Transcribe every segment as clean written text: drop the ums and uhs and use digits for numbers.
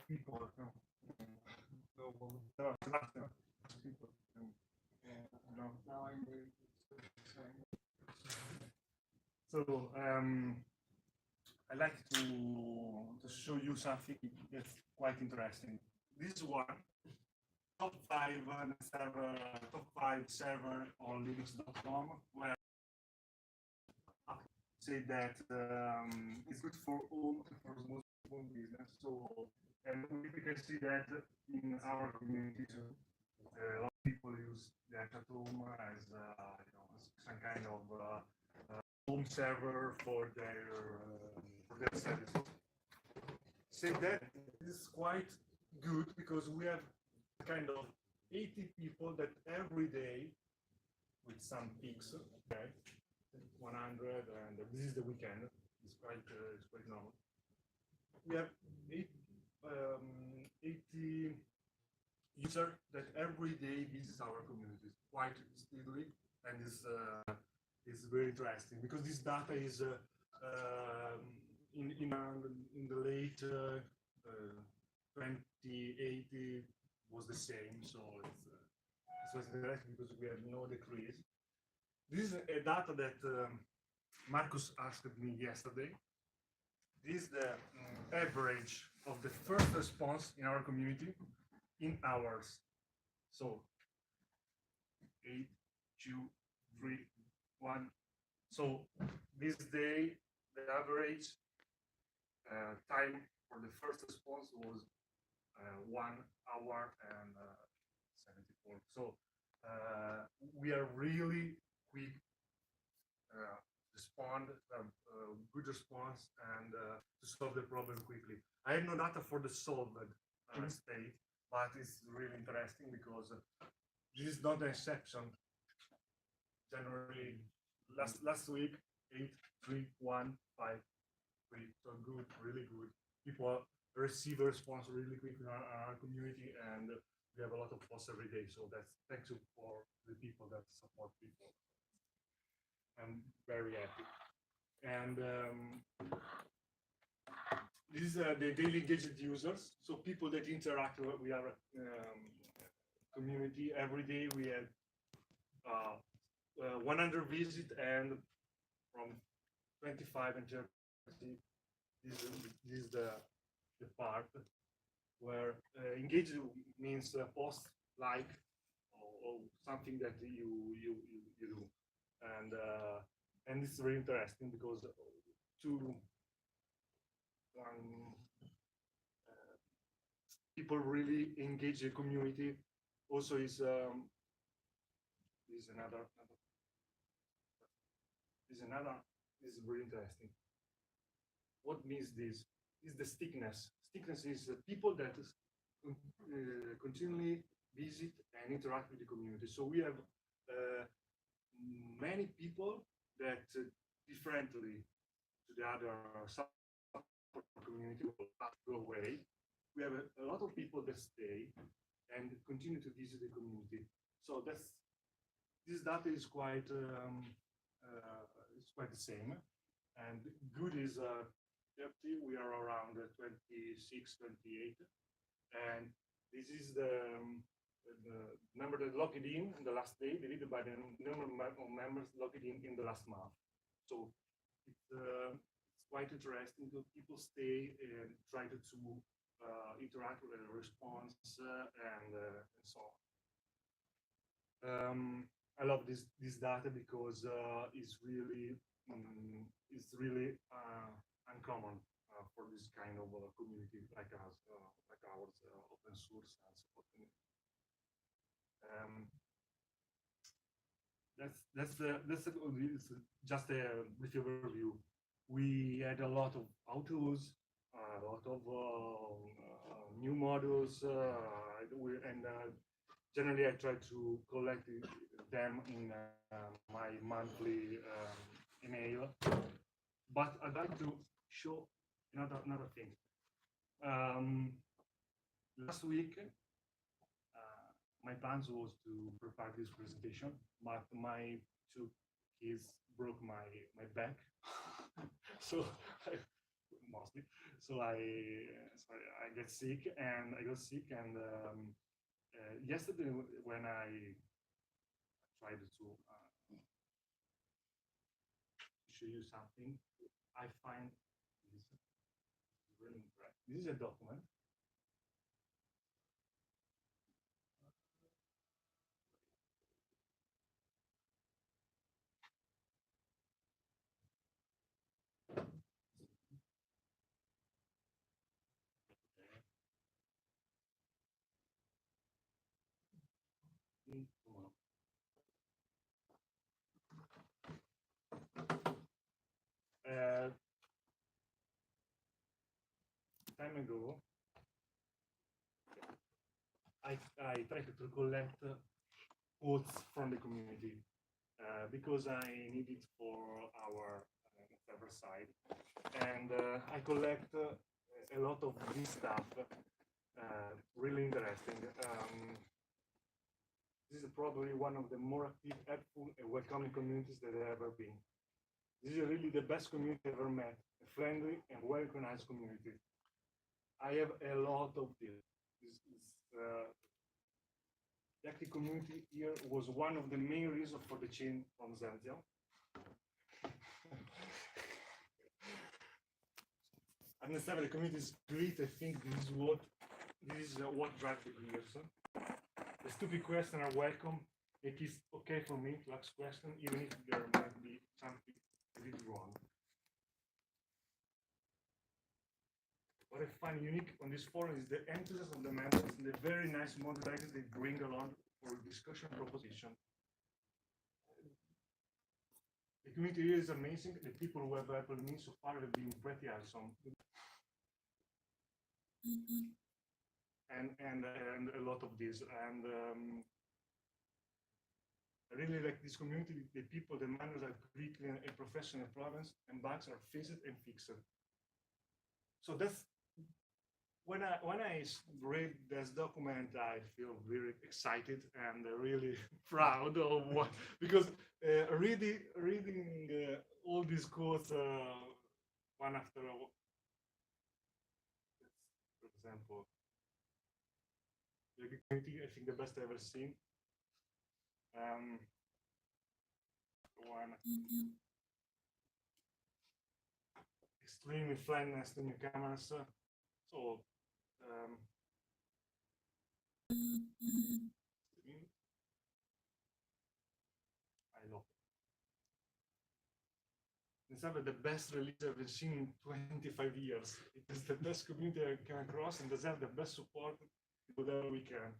people. People. No. Now I'm going so I like to show you something that's quite interesting. This one, top five server, top five server on Linux.com, where say that it's good for all for small business. So and we can see that in our community too. A lot of people use the chat room as some kind of home server for their services. Say that is quite good because we have kind of 80 people that every day with some peaks, okay, 100, and this is the weekend. It's quite normal. We have 80 users that every day visits our community quite steadily, and is very interesting because this data is in the late 2080 was the same, so it was interesting because we had no decrease. This is a data that Marcus asked me yesterday. This is the average of the first response in our community in hours. So 8, 2, 3, 1. So this day, the average time for the first response was 1 hour and 74. So we are really quick respond, good response, and to solve the problem quickly. I have no data for the solved state, but it's really interesting because this is not an exception. Generally, last week 8, 3, 1, 5, 3. So good, really good. People receive a response really quick in our community, and we have a lot of posts every day. So that's thanks for the people that support people. I'm very happy. And these are the daily engaged users. So people that interact with our community every day. We have 100 visits, and from 25 and 30, this is the part where engage means post, like, or something that you do, and it's very interesting because people really engage the community. Also, is very interesting. What means this? Is the stickiness. Stickiness is people that continually visit and interact with the community. So we have many people that differently to the other support community will go away. We have a lot of people that stay and continue to visit the community. So this data is quite the same. And good is 30. We are around 26, 28, and this is the number that logged in the last day divided by the number of members logged in the last month. So it's quite interesting that people stay and try to interact with the response and so on. I love this data because it's really uncommon for this kind of community like us, like ours, open source and support community. That's just a brief overview. We had a lot of autos, a lot of new models, and generally I try to collect them in my monthly email. But I'd like to show another thing. Last week, my plans was to prepare this presentation, but my 2 kids broke my back, so mostly. So I get sick, and I got sick, and yesterday when I tried to show you something, I find this really interesting. This is a document. Time ago, I tried to collect quotes from the community because I need it for our server side, and I collect a lot of this stuff. Really interesting. This is probably one of the more active, helpful, and welcoming communities that I've ever been. This is really the best community I've ever met, a friendly and well-organized community. I have a lot of this. The active community here was one of the main reasons for the change from Zentia. I understand the community is great. I think this is what drives the gears. The stupid questions are welcome. It is okay for me to ask questions, even if there might be something I did wrong. What I find unique on this forum is the enthusiasm of the members and the very nice modalities they bring along for discussion proposition. The community here is amazing. The people who have helped me so far have been pretty awesome. And a lot of this. And I really like this community. The people, the manuals are quickly and professional problems, and bugs are fixed and fixed. So that's when I read this document, I feel very excited and really proud of what, because reading all these quotes one after all. For example, the community, I think the best I've ever seen. One extremely friendly to newcomers. So I love it. It's the best release I've seen in 25 years. It is the best community I came across and deserve the best support whatever we can.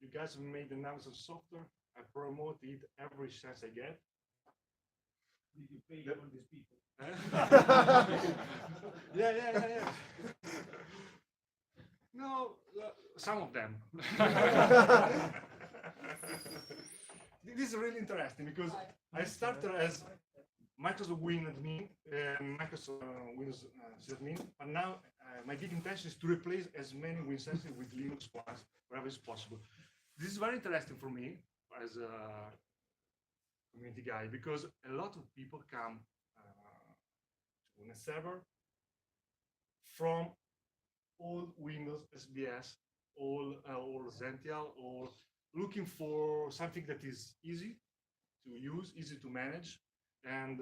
You guys have made the numbers of software. I promote it every chance I get. Did you pay all these people? Yeah. No, some of them. This is really interesting because I started as Microsoft Windows admin, Microsoft Windows sysadmin, but now my big intention is to replace as many Windows systems with Linux ones wherever is possible. This is very interesting for me as a community guy because a lot of people come to NethServer from all Windows SBS, all Zentia, or looking for something that is easy to use, easy to manage, and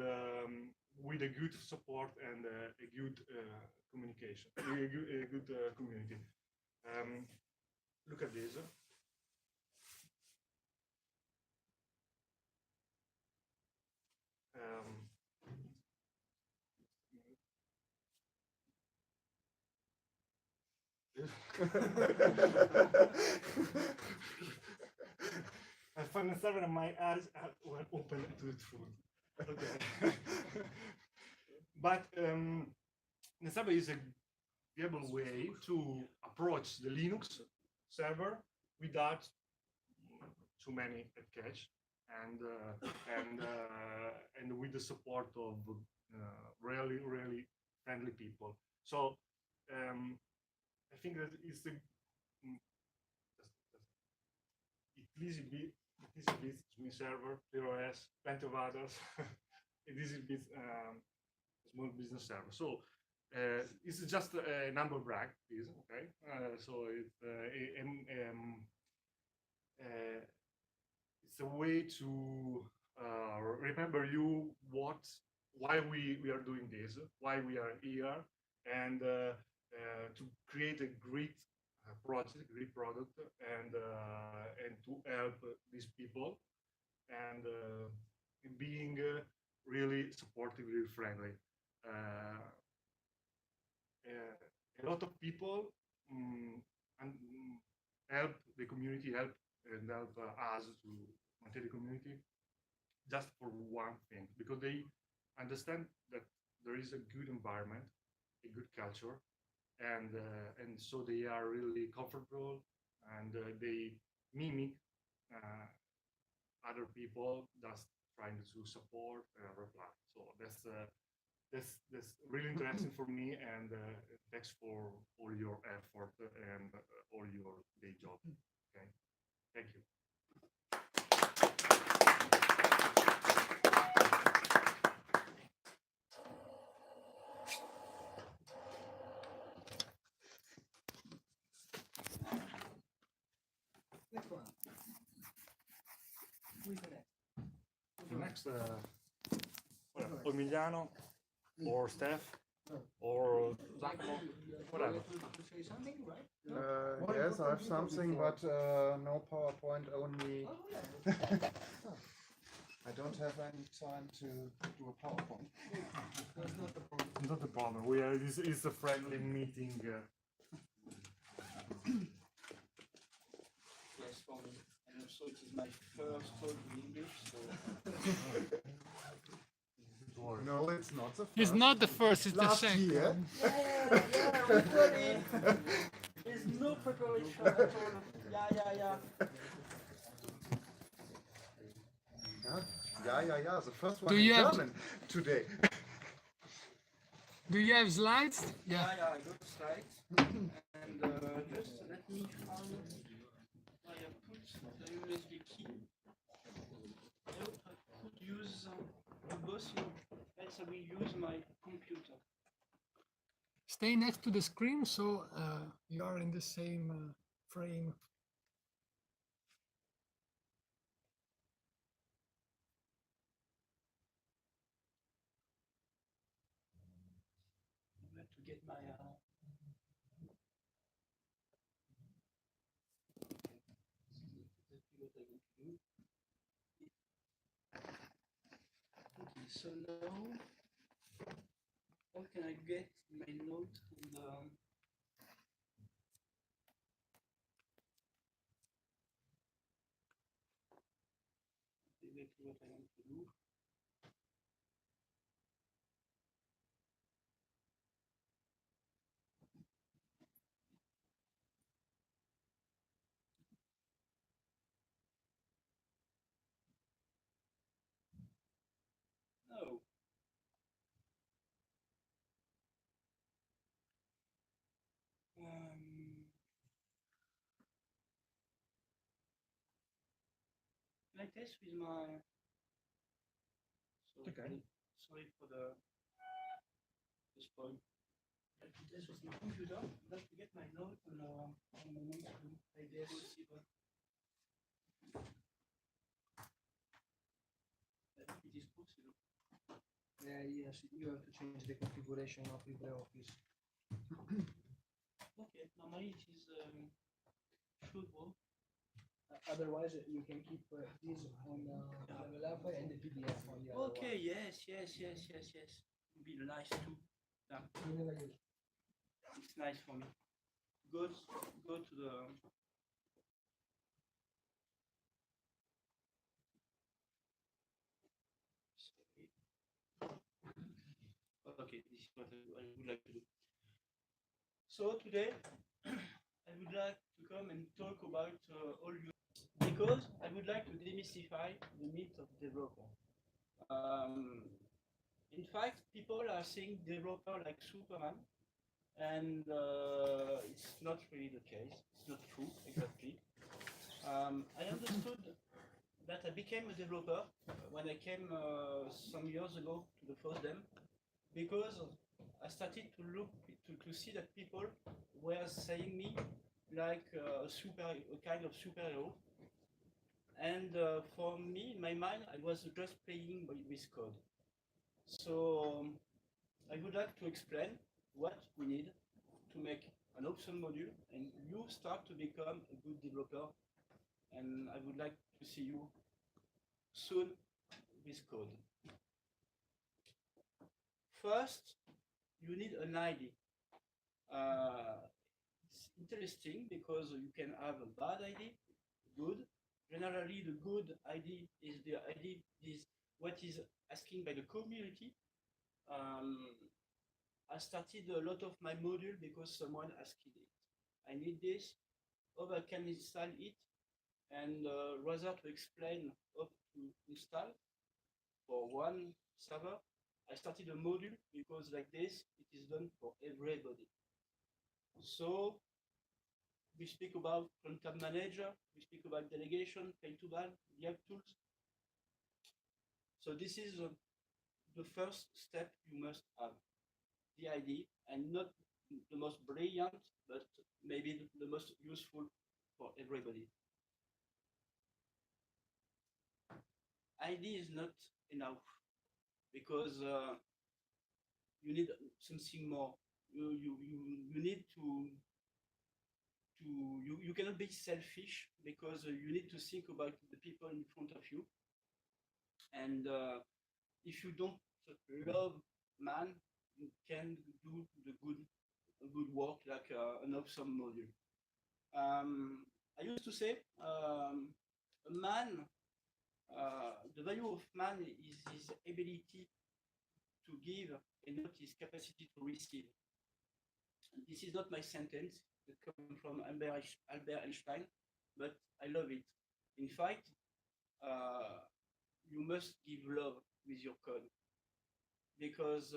with a good support and a good communication, a good community. Look at this. I find NethServer and my eyes were open to the truth. Okay. But NethServer is a viable way to approach the Linux server without too many at catch, and with the support of really friendly people. So I think that it's the EasyBits, SME server, ClearOS, plenty of others. EasyBits small business server. So it's just a number brag, is okay. So it's a way to remember you why we are doing this, why we are here, and to create a great project, great product, and to help these people, and being really supportive, really friendly. A lot of people and help the community, help us to maintain the community just for one thing, because they understand that there is a good environment, a good culture, and so they are really comfortable, and they mimic other people just trying to support and reply. So that's really interesting for me, and thanks for all your effort and all your day job. Okay, thank you. Next one. Who is the next? The next, or Emiliano, or Steph, or Giacomo, whatever. To say something, right? Yes, I have something, but no PowerPoint, only. Oh, yeah. I don't have any time to do a PowerPoint. That's not the problem. Not a problem. We are. This is a friendly meeting. Yes, for me. And also it is my first talk in English, so No, it's not the first. It's not the first, it's the Last second. year. yeah, we got it. There's no preparation at all. Yeah. Yeah. The first one Do in you have- German today. Do you have slides? Yeah, I got slides. And just let me find where I put the USB key. I hope I could use both, else I will use my computer. Stay next to the screen so you are in the same frame. I have to get my Okay, so now how can I get my note on the exactly what I want to do. No. Can I test with my? Okay. Sorry for the spoil. I have to test with my computer. I have to get my note on the main screen. I guess. It is possible. Yes, you have to change the configuration of LibreOffice. Okay, normally it is shootable. Otherwise, you can keep this on level up and the PDF on the other Okay, one. yes. It'd be nice too. Yeah, You never use. it's nice for me. Go to the. Okay, this is what I would like to do. So today, I would like to come and talk about all you, because I would like to demystify the myth of developer. In fact, people are seeing developer like Superman, and it's not really the case. It's not true exactly. I understood that I became a developer when I came some years ago to the FOSDEM, because I started to look to see that people were saying me like a kind of superhero, and for me, in my mind, I was just playing with code. So I would like to explain what we need to make an option module, and you start to become a good developer. And I would like to see you soon with code. First, you need an ID. It's interesting because you can have a bad ID, good. Generally, the good ID is the ID is what is asking by the community. I started a lot of my module because someone asked it. I need this, how I can install it, and rather to explain how to install for one server, I started a module because like this, it is done for everybody. So we speak about runtime manager, we speak about delegation, pay to ban, React tools. So this is the first step you must have, the ID, and not the most brilliant, but maybe the most useful for everybody. ID is not enough because you need something more. You need to you cannot be selfish because you need to think about the people in front of you. And if you don't love man, you can do the good work like an awesome module. I used to say a man. The value of man is his ability to give and not his capacity to receive. This is not my sentence, it comes from Albert Einstein, but I love it. In fact, you must give love with your code because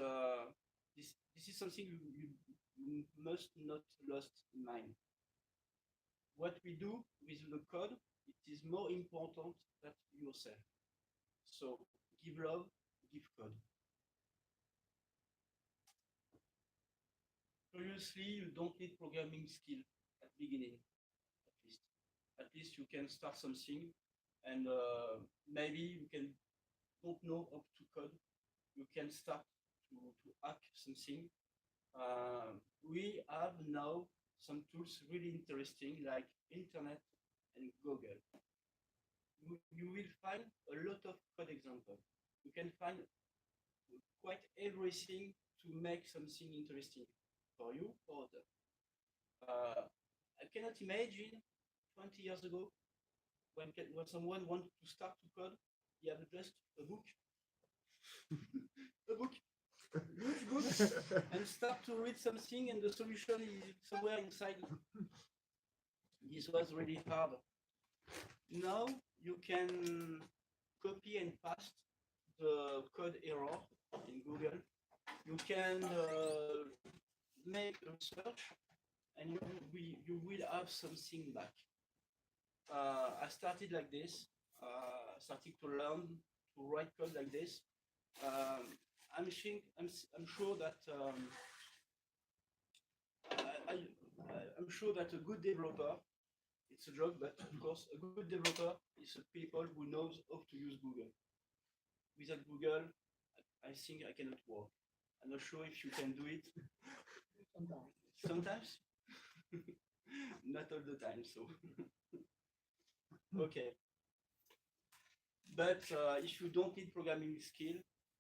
this is something you must not lost in mind. What we do with the code, it is more important than yourself. So give love, give code. Previously, you don't need programming skill at the beginning, at least. At least you can start something, and maybe you can don't know how to code. You can start to hack something. We have now some tools really interesting like Internet and Google. You will find a lot of code examples. You can find quite everything to make something interesting for you or others. I cannot imagine 20 years ago when someone wanted to start to code, he had just a book, a book, huge book, and start to read something, and the solution is somewhere inside. This was really hard. Now you can copy and paste the code error in Google. You can make a search, and you will have something back. I started like this. Starting to learn to write code like this. I'm sure that I'm sure that a good developer, it's a joke, but of course a good developer is a people who knows how to use Google. Without Google, I think I cannot work. I'm not sure if you can do it. Sometimes. Not all the time, so. Okay. But if you don't need programming skill,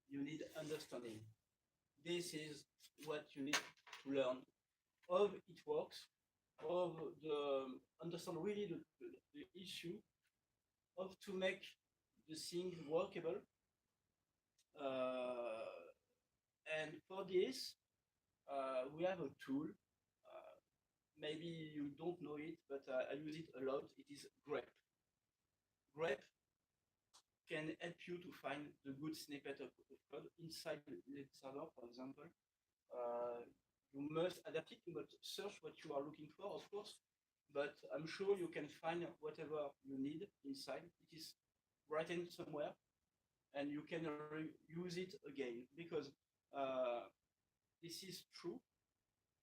you need understanding. This is what you need to learn. How it works, how understand really the issue, how to make the thing workable. And for this, we have a tool. Maybe you don't know it, but I use it a lot. It is grep. Grep can help you to find the good snippet of code inside the NethServer, for example. You must adapt it, you must search what you are looking for, of course, but I'm sure you can find whatever you need inside. It is written somewhere, and you can use it again, because this is true.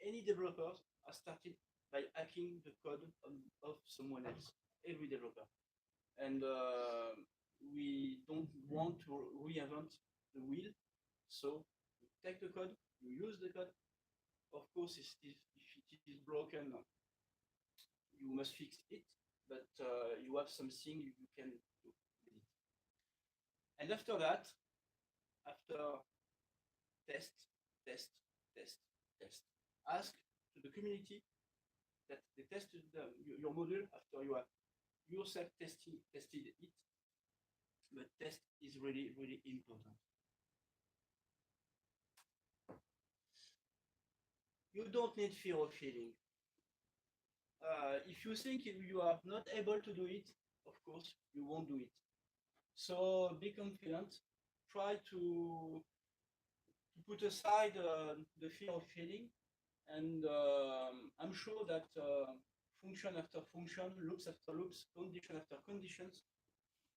Any developers are started by hacking the code of someone else, every developer. And we don't want to reinvent the wheel. So you take the code, you use the code. Of course, if it is broken, you must fix it, but you have something you can do with it. And after that, after test, test, test, test, ask to the community that they tested your module after you have yourself tested it. But test is really, really important. You don't need fear of failing. If you think you are not able to do it, of course, you won't do it. So be confident. Try to put aside the fear of failing. And I'm sure that function after function, loops after loops, condition after conditions,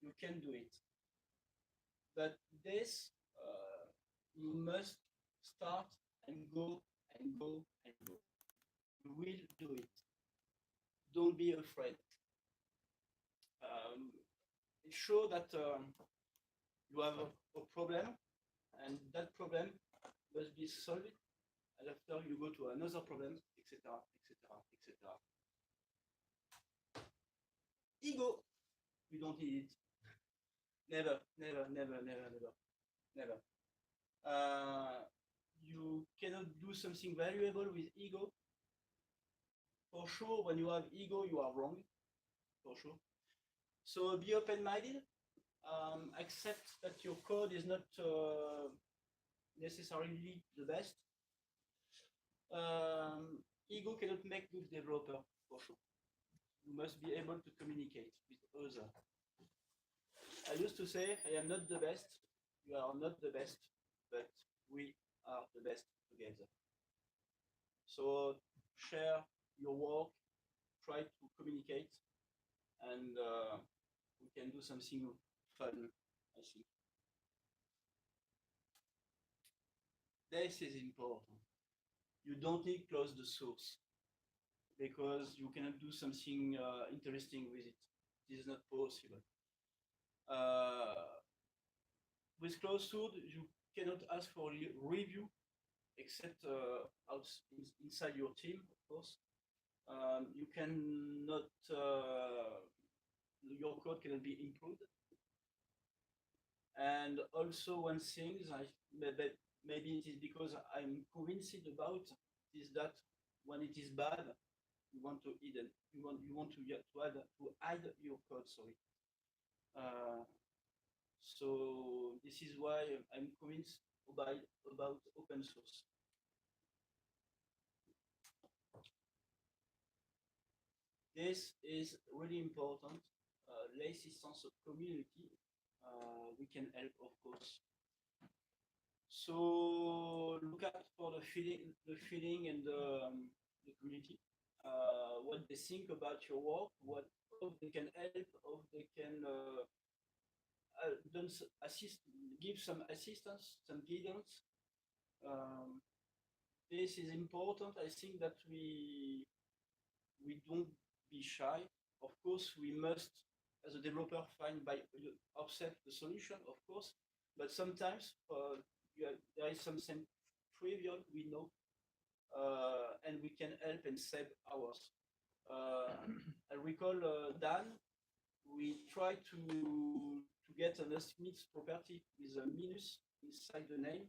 you can do it. But this, you must start and go and go and go. You will do it. Don't be afraid. It's sure that you have a problem, and that problem must be solved. And after you go to another problem, etc., etc., etc. Ego, you don't need it. Never, never, never, never, never, never. You cannot do something valuable with ego. For sure, when you have ego, you are wrong. For sure. So be open-minded. Accept that your code is not necessarily the best. Ego cannot make good developer, for sure. You must be able to communicate with others. I used to say, I am not the best, you are not the best, but we are the best together. So share your work, try to communicate, and we can do something fun, I think. This is important. You don't need close the source because you cannot do something interesting with it. It is not possible. With closed source, you cannot ask for review except inside your team, of course. You cannot, your code cannot be improved. And also one thing, maybe it is because I'm convinced about, is that when it is bad, you want to hide, you want to hide your code. Sorry. So this is why I'm convinced about open source. This is really important. L'assistance of community, we can help, of course. So look out for the feeling and the community. What they think about your work, how they can help, how they can give some assistance, some guidance. This is important. I think that we don't be shy. Of course, we must, as a developer, find by ourselves the solution, of course. But sometimes there is something trivial we know, and we can help and save hours. I recall Dan. We try to get an estimate property with a minus inside the name,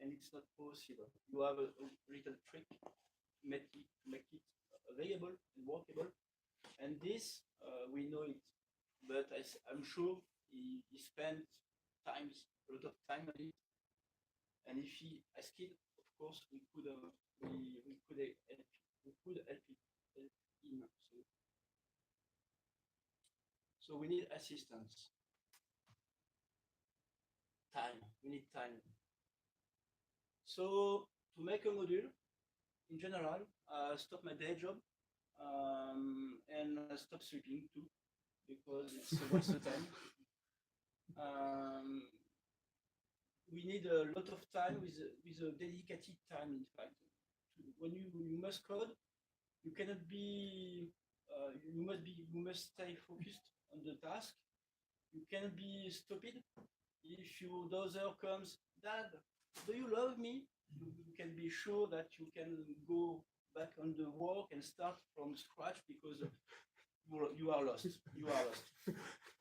and it's not possible. You have a little trick to make it available and workable, and this we know it. But I'm sure he spent a lot of time on it, and if he asked it, of course we could help him. So we need assistance. We need time. So to make a module, in general, stop my day job and stop sleeping too, because it's a waste of time. we need a lot of time with a dedicated time. In fact, when you must code, you cannot be you must stay focused on the task. You cannot be stupid. If your daughter comes, Dad, do you love me? You can be sure that you can go back on the work and start from scratch because you are lost. You are lost.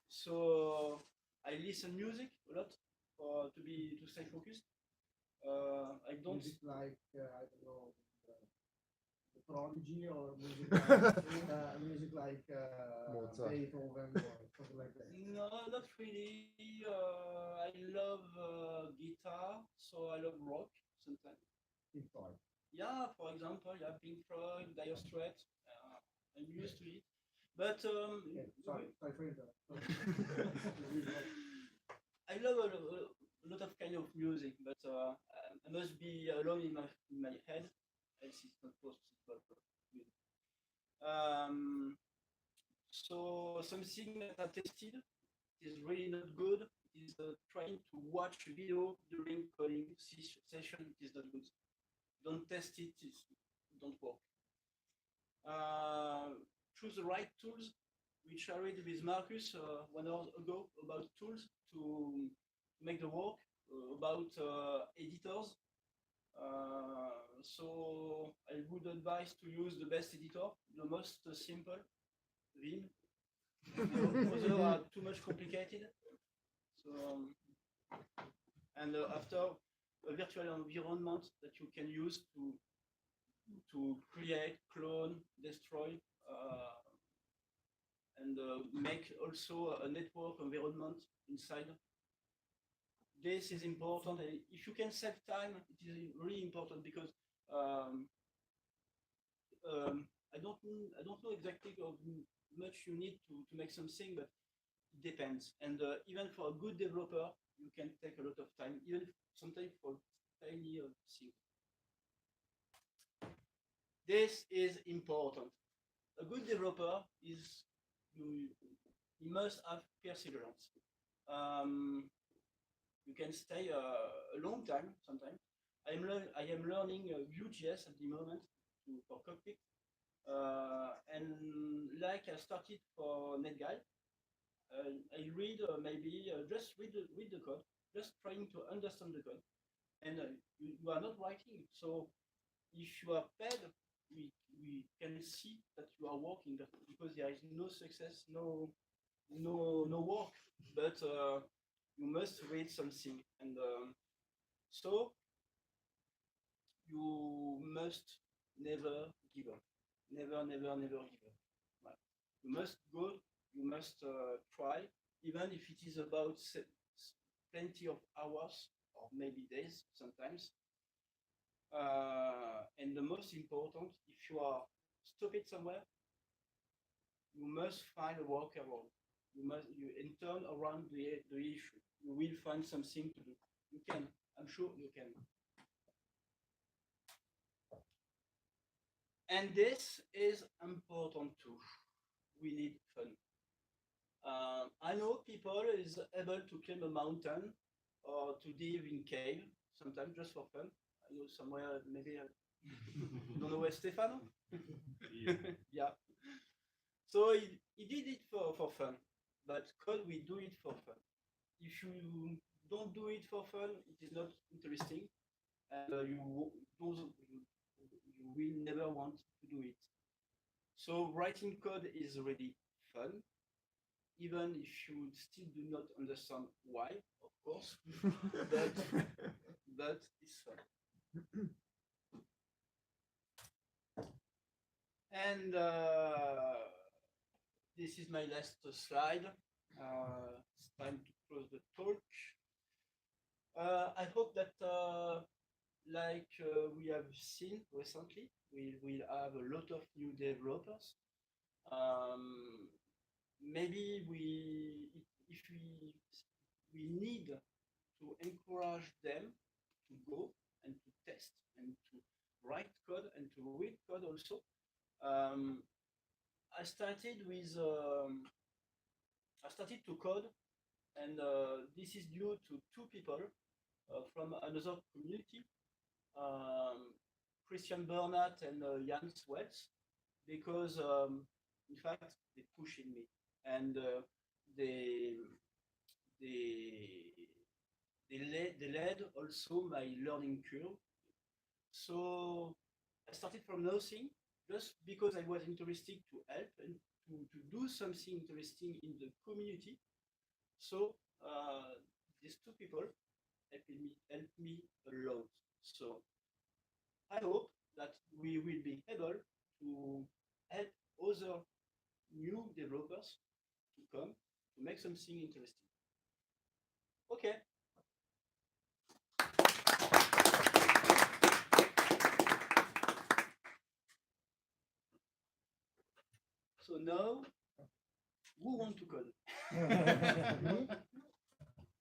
So I listen music a lot to stay focused. I don't Music like I don't know, the Prodigy or music like, music like Mozart. Beethoven or something like that. No, not really. I love guitar, so I love rock sometimes. Pink Floyd. Yeah, for example, yeah, Pink Floyd, Dire Straits. I'm used to it, but Yeah, sorry for interrupting. I love a lot of kind of music, but I must be alone in my head, else it's not possible. So something that I tested is really not good. Is trying to watch video during coding session. It is not good. Don't test it. It don't work. Choose the right tools, which I read with Marcus 1 hour ago about tools to make the work, about editors. So I would advise to use the best editor, the most simple, Vim. Others are too much complicated. So, and after a virtual environment that you can use to create, clone, destroy, and make also a network environment inside. This is important. If you can save time, it is really important because I don't know exactly how much you need to make something, but it depends. And even for a good developer, you can take a lot of time, even sometimes for tiny things. This is important. A good developer is you must have perseverance. You can stay a long time sometimes. I am learning Vue.js at the moment for Cockpit, and like I started for NetGuide, I read maybe just read the code, just trying to understand the code, and you are not writing. So if you are paid, we can see that you are working because there is no success, no work, but you must read something, and so you must never give up, never give up. Right. You must go, you must try, even if it is about plenty of hours or maybe days sometimes. And the most important, if you are stopped somewhere, you must find a workaround. You and turn around the issue. You will find something to do. You can. I'm sure you can. And this is important too. We need fun. I know people is able to climb a mountain or to dive in cave sometimes just for fun. I know somewhere maybe you don't know where Stefano? Yeah. So he did it for fun, but code we do it for fun. If you don't do it for fun, it is not interesting, and you will never want to do it. So writing code is really fun, even if you still do not understand why, of course, but it's fun. And this is my last slide. It's time to close the talk. I hope that, like we have seen recently, we will have a lot of new developers. Maybe if we need to encourage them to go and to test and to write code and to read code also. I started to code, and this is due to two people. from another community, Christian Bernat and Jan Swets, because in fact they push in me, and they led also my learning curve. So I started from nothing just because I was interested to help and to do something interesting in the community. So these two people helped me a lot. So I hope that we will be able to help other new developers to come to make something interesting. Okay. So now, who want to code?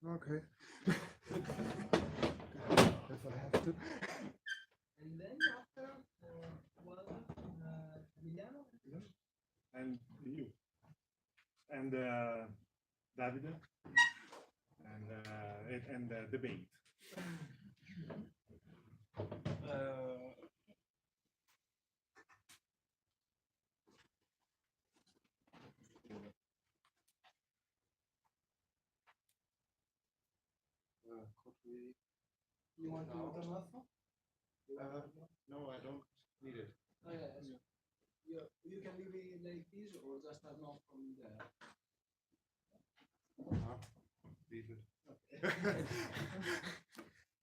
Okay. If I have to. And then after, Emiliano? And you. And Davide. And debate. Could we? You want to turn off? No, I don't need it. Oh, yeah. You can leave it like this or just turn off from there. Leave it.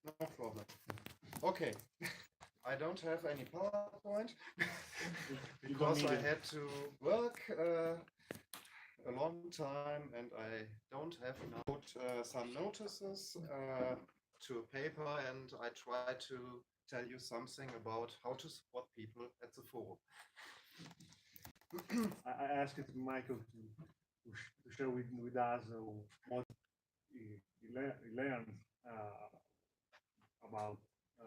No problem. Okay. I don't have any PowerPoint because I had to work a long time and I don't have some notices to a paper, and I try to tell you something about how to support people at the forum. I asked Michael to share with us what he learned about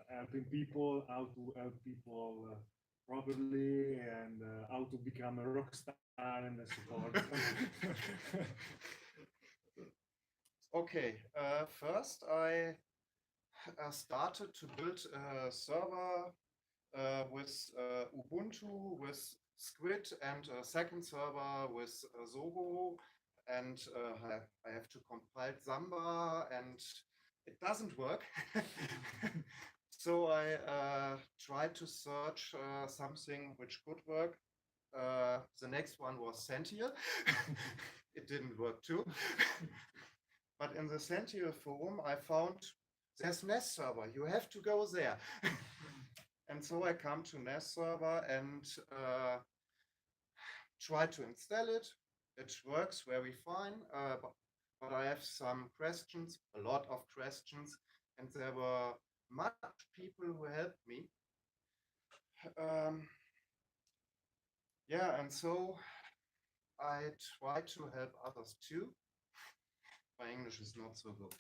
helping people, how to help people properly, and how to become a rock star and a support. Okay, first I started to build a server with Ubuntu, with Squid, and a second server with Zoho, and I have to compile Samba, and it doesn't work. So I tried to search something which could work. The next one was Sentier. It didn't work too. But in the Sentier forum, I found there's NethServer. You have to go there. And so I come to NethServer and try to install it. It works very fine, but I have some questions, a lot of questions, and there were much people who helped me. Yeah, and so I try to help others too. My English is not so good.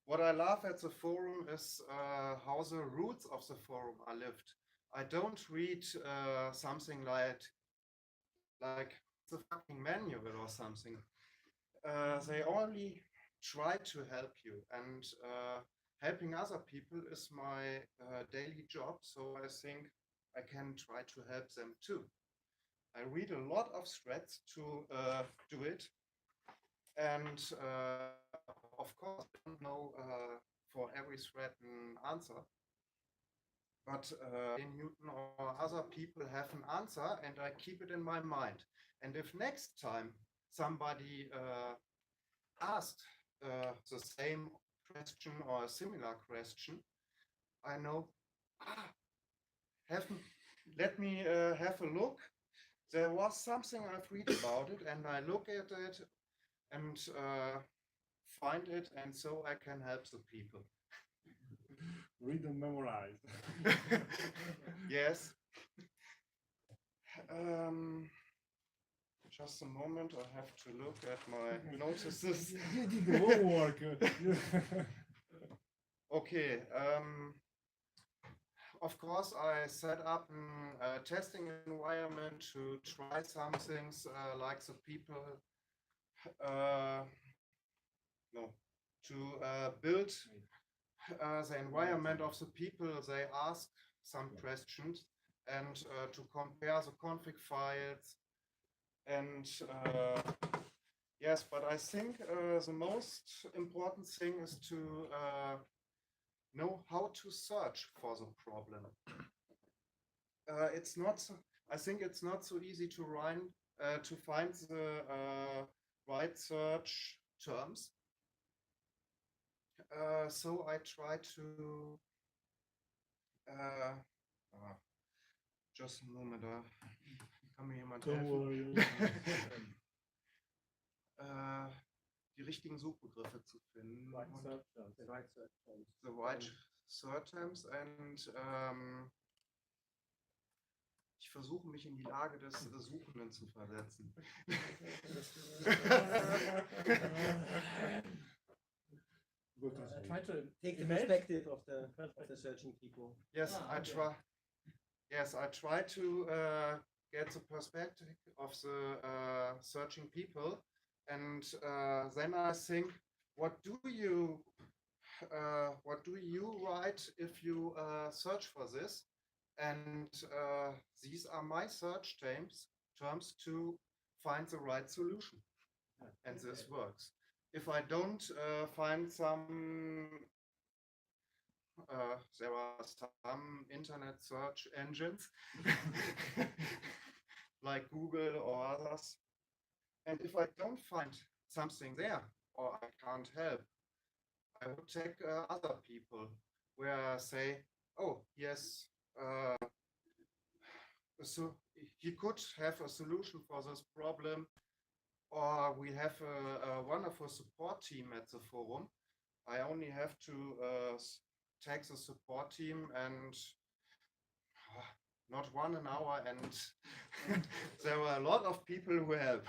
What I love at the forum is how the roots of the forum are lived. I don't read something like the fucking manual or something. They only try to help you, and helping other people is my daily job, so I think I can try to help them too. I read a lot of threads to do it, and of course I don't know for every thread an answer, but Newton or other people have an answer, and I keep it in my mind. And if next time somebody asked the same question or a similar question, I know, let me have a look. There was something I've read about it, and I look at it and find it, and so I can help the people. Read and memorize. Yes. Just a moment, I have to look at my notices. You did the homework. Okay. of course, I set up a testing environment to try some things like the people, no, to build the environment of the people. They ask some questions and to compare the config files. And yes, but I think the most important thing is to know how to search for the problem. It's not. I think it's not so easy to find the right search terms. So I try to. Just a moment, kann mir jemand helfen? Die richtigen Suchbegriffe zu finden. The right search terms and ich versuche mich in die Lage des Suchenden zu versetzen. Try to take the perspective of the searching people. Yes, I try. Yes, I try to get the perspective of the searching people, and then I think, what do you write if you search for this? And these are my search terms to find the right solution, and this works. If I don't find some, there are some internet search engines like Google or others, and if I don't find something there or I can't help, I would take other people where I say, oh yes, so he could have a solution for this problem, or we have a wonderful support team at the forum. I only have to take the support team and not 1 hour, and there are a lot of people who help.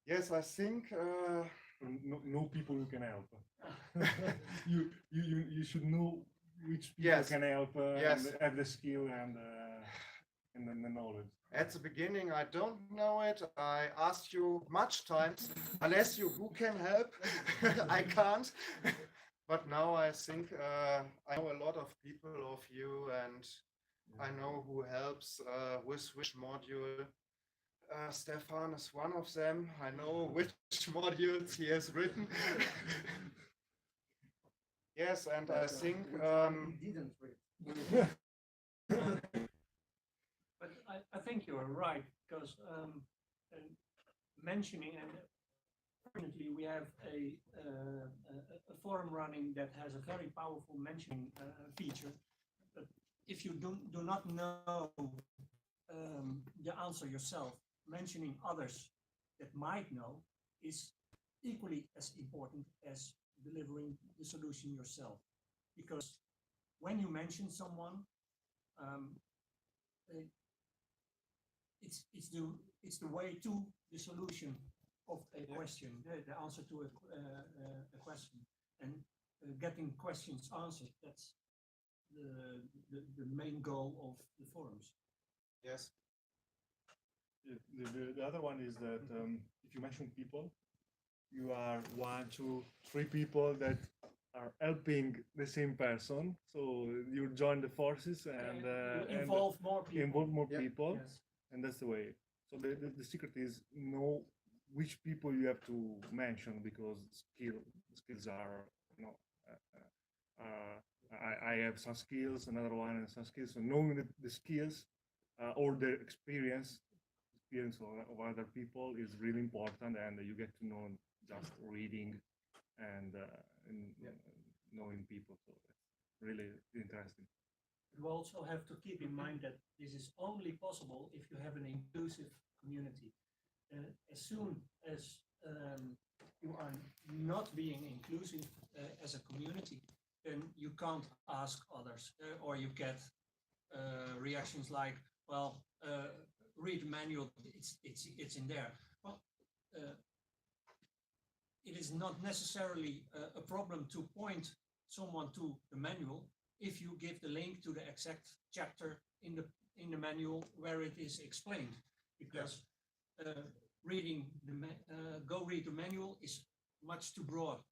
Yes, I think no people who can help. you should know which people Yes. can help Yes. and have the skill and the knowledge. At the beginning, I don't know it. I asked you much times, unless who can help, I can't. But now I think I know a lot of people of you, and I know who helps with which module. Stefan is one of them. I know which modules he has written. Yes, and I think He didn't read. But I think you are right, because mentioning, and currently we have a forum running that has a very powerful mentioning feature. But if you do not know the answer yourself, mentioning others that might know is equally as important as delivering the solution yourself. Because when you mention someone, it's the way to the solution of a question, the answer to a question, and getting questions answered. That's the main goal of the forums. yes. The other one is that if you mention people, you are 1, 2, 3 people that are helping the same person. So you join the forces and Involve more people. involve more Yeah. people, Yes. and that's the way. So the secret is know which people you have to mention, because skills are, you know, I have some skills, another one has some skills. So knowing the skills or the experience of other people is really important, and you get to know just reading and knowing people. So it's really interesting. You also have to keep in mind that this is only possible if you have an inclusive community. As soon as you are not being inclusive as a community, then you can't ask others, or you get reactions like, well, read the manual, it's in there. Well, it is not necessarily a problem to point someone to the manual if you give the link to the exact chapter in the manual where it is explained, because reading go read the manual is much too broad.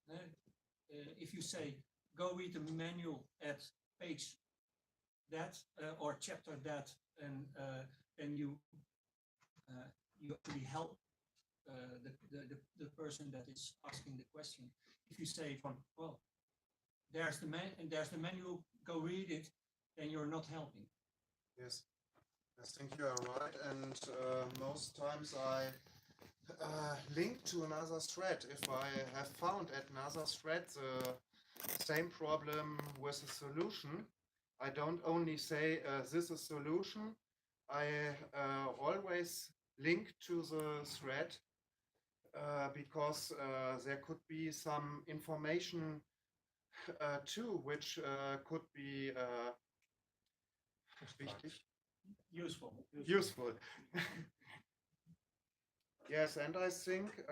If you say go read the manual at page that or chapter that, and then you actually help the person that is asking the question. If you say from, well, there's the manual, go read it, then you're not helping. Yes, I think you are right, and most times I link to another thread. If I have found at another thread the same problem with a solution, I don't only say this is solution, I always link to the thread because there could be some information too, which could be wichtig. Useful. Useful. Yes, and I think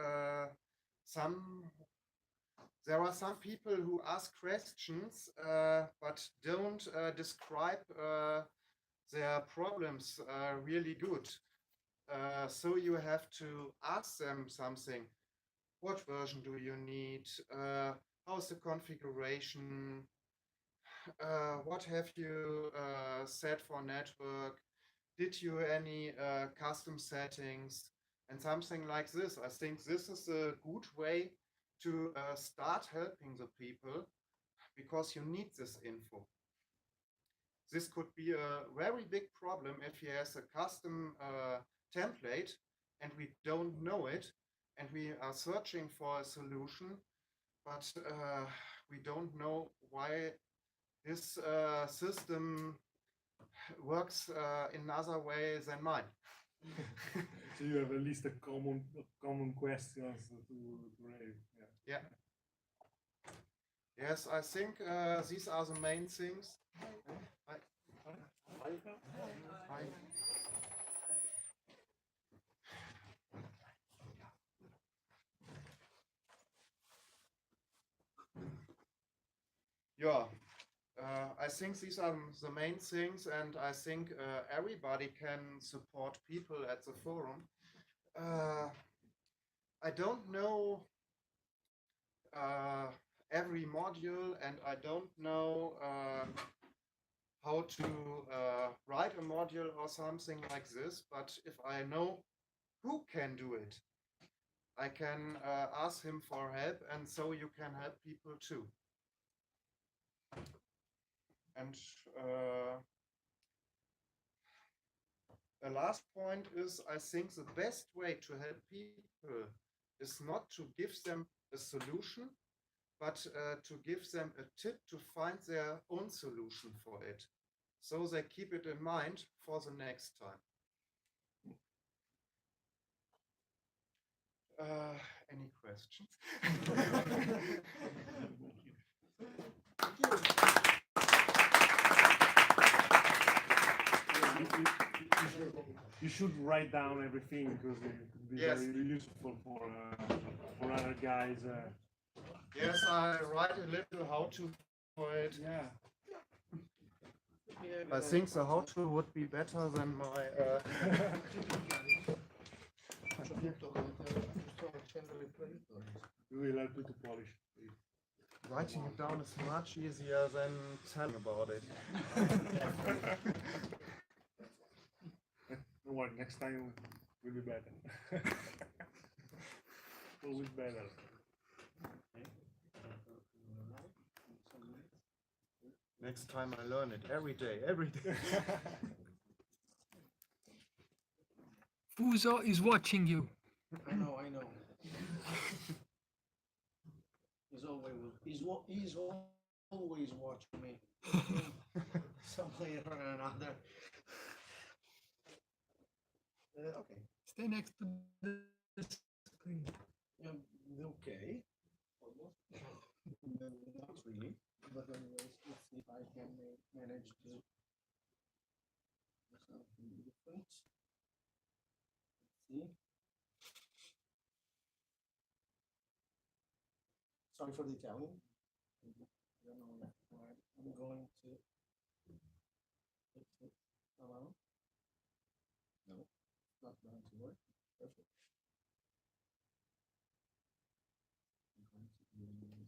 there are some people who ask questions but don't describe their problems really good. So you have to ask them something. What version do you need? How's the configuration? What have you set for network? Did you any custom settings? And something like this. I think this is a good way to start helping the people, because you need this info. This could be a very big problem if he has a custom template and we don't know it, and we are searching for a solution, but we don't know why this system works in another way than mine. So you have at least a common questions to raise. Yeah. Yes, I think these are the main things. Hi. Yeah, I think these are the main things, and I think everybody can support people at the forum. I don't know every module, and I don't know how to write a module or something like this, but if I know who can do it, I can ask him for help, and so you can help people too. And a last point is, I think the best way to help people is not to give them a solution, but to give them a tip to find their own solution for it, so they keep it in mind for the next time. Any questions? You should write down everything, because it could be Yes. very useful for other guys. Yes, I write a little how-to for it. Yeah. I think the how-to would be better than my. We will help you to polish. Writing it down is much easier than telling about it. Don't worry, next time will be better. Always better. Next time I learn it every day, every day. Fuso is watching you. I know. He's always watching me. Some way or another. Okay. Stay next to the screen. Okay. Almost. Not really. But anyways, let's see if I can manage to do something different. Let's see. Sorry for the Italian. don't know why I'm going to put it around. No, it's not going to work. Perfect. I'm going to use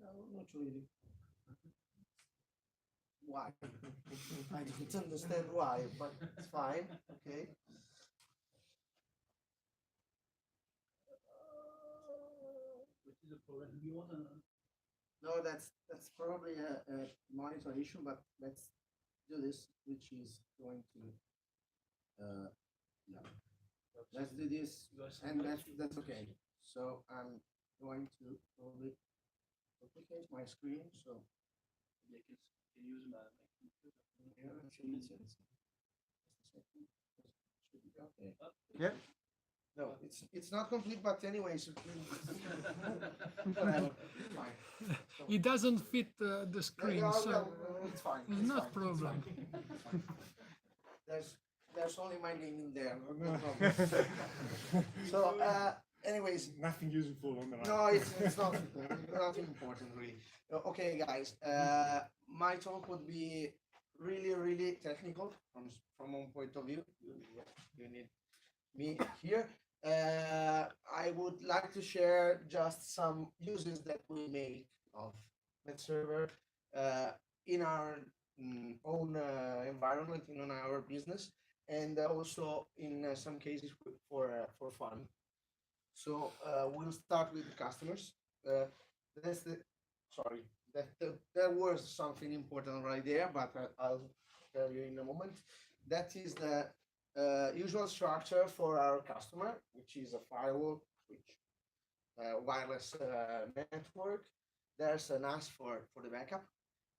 no, not really. Why? I don't understand why, but it's fine. Okay. What is the problem? You want to No, that's probably a monitor issue, but let's do this, which is going to yeah. Let's do this, and that's okay. So I'm going to probably duplicate my screen. So I can use my computer. yeah, let's see. Just a second. Should be okay. Yeah. No, it's not complete, but anyways, whatever. Fine. So, It doesn't fit the screen, yeah, so well, it's fine. it's it's not fine, problem. It's fine. There's only my name in there. No problem. So, anyways, Nothing useful on the right. no, it's not nothing important really. Okay, guys. My talk would be really technical from one point of view. You need me here. I would like to share just some uses that we make of NetServer in our own environment, in our business, and also in some cases for fun. So we'll start with the customers. That's the sorry. There was something important right there, but I'll tell you in a moment. That is the usual structure for our customer, which is a firewall, switch, wireless network. There's an NAS for the backup,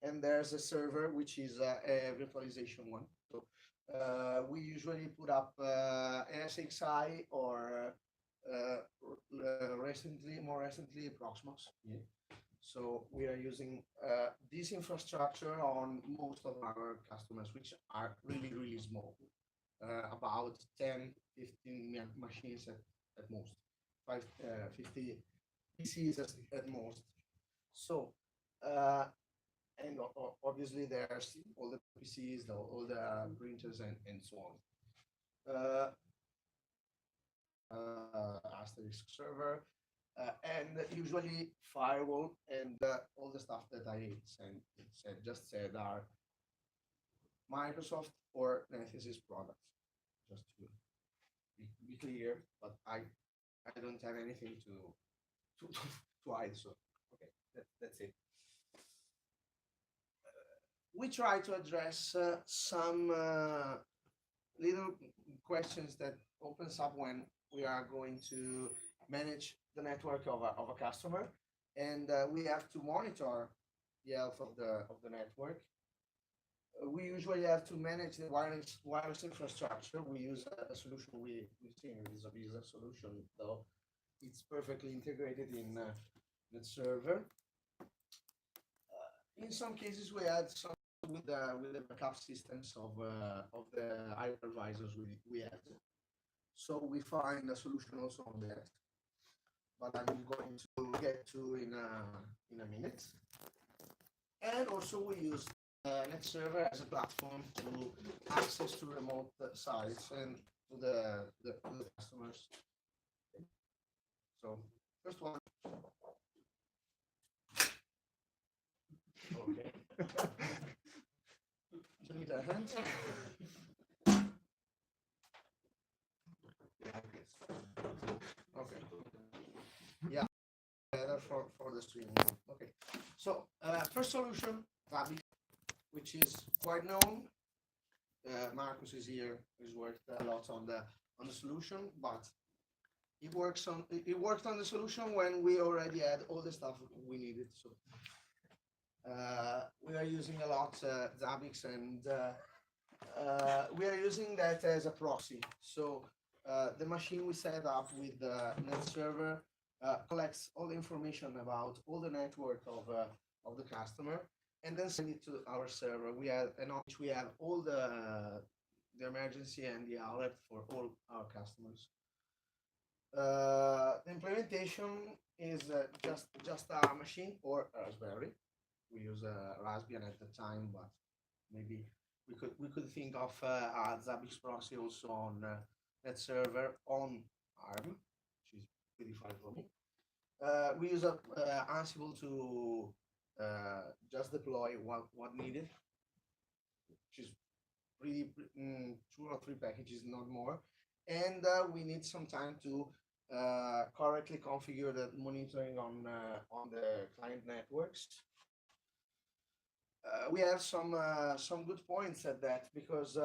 and there's a server, which is a virtualization one. So we usually put up NSXi or more recently, Proxmox. Yeah. So we are using this infrastructure on most of our customers, which are really small, about 10, 15 machines at most, 50 PCs at most. So, and obviously there's all the PCs, all the printers and so on. Asterisk server, and usually firewall and all the stuff that I just said are Microsoft or NethServer products. Just to be clear, but I don't have anything to hide. So okay, that's it. We try to address some little questions that opens up when we are going to manage the network of a customer, and we have to monitor the health of the network. We usually have to manage the wireless infrastructure. We use a solution we think is a solution, though it's perfectly integrated in NethServer. In some cases, we had some with the backup systems of the hypervisors we had. So we find a solution also on that, but I'm going to get to in a minute. And also we use NethServer as a platform to access to remote sites and to the customers. So first one. Okay. Give me the hand. Okay. Yeah, better for the stream. Okay. So first solution, Fabi, which is quite known. Marcus is here. He's worked a lot on the solution, but it worked on the solution when we already had all the stuff we needed. So we are using a lot Zabbix, and we are using that as a proxy. So the machine we set up with the NethServer collects all the information about all the network of the customer, and then send it to our server. We have all the emergency and the alert for all our customers. The implementation is just a machine or a Raspberry. We use a Raspbian at the time, but maybe we could think of a Zabbix proxy also on NethServer on ARM, which is pretty fine for me. We use Ansible to just deploy what needed, which is really 2 or 3 packages, not more. And we need some time to correctly configure the monitoring on the client networks. We have some good points at that because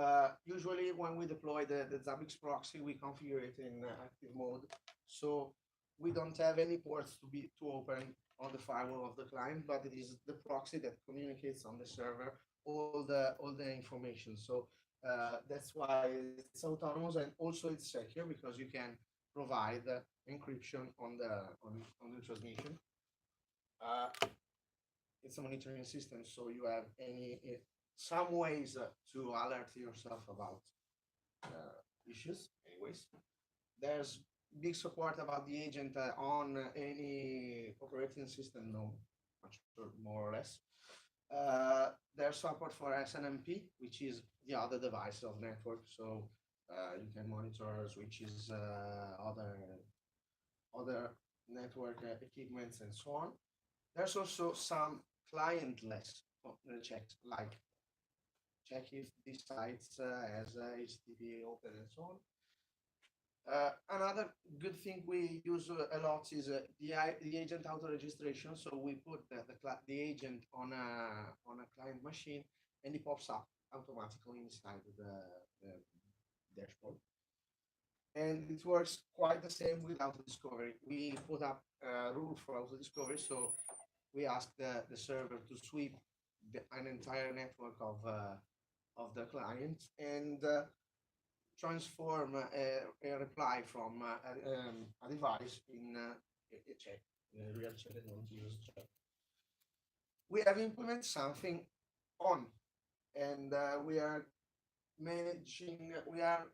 usually when we deploy the Zabbix proxy, we configure it in active mode, so we don't have any ports to open on the firewall of the client, but it is the proxy that communicates on the server all the information. So that's why it's autonomous and also it's secure because you can provide encryption on the transmission. Uh, it's a monitoring system, so you have some ways to alert yourself about issues. Anyways, there's big support about the agent on any operating system, no, much more or less. There's support for SNMP, which is the other device of network, so you can monitor switches, other network equipments, and so on. There's also some clientless checks, like check if this site has HTTP open and so on. Another good thing we use a lot is the agent auto registration. So we put the agent on a client machine, and it pops up automatically inside the dashboard. And it works quite the same with auto discovery. We put up a rule for auto discovery, so we ask the server to sweep an entire network of the client and transform a reply from a device in a check, in a real check. I don't use check. We have implemented something on, and we are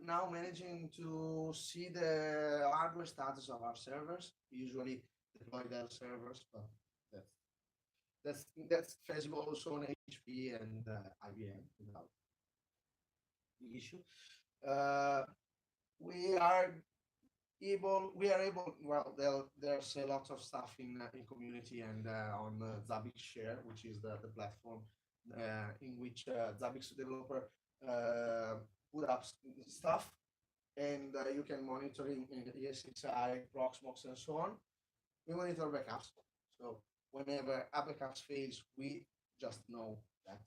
now managing to see the hardware status of our servers. We usually deploy Dell servers, but that's feasible also on HP and IBM without big issue. We are able. Well, there's a lot of stuff in community and on Zabbix Share, which is the platform in which Zabbix developer put up stuff, and you can monitor in ESXi, Proxmox, and so on. We monitor backups, so whenever a backups fails, we just know that.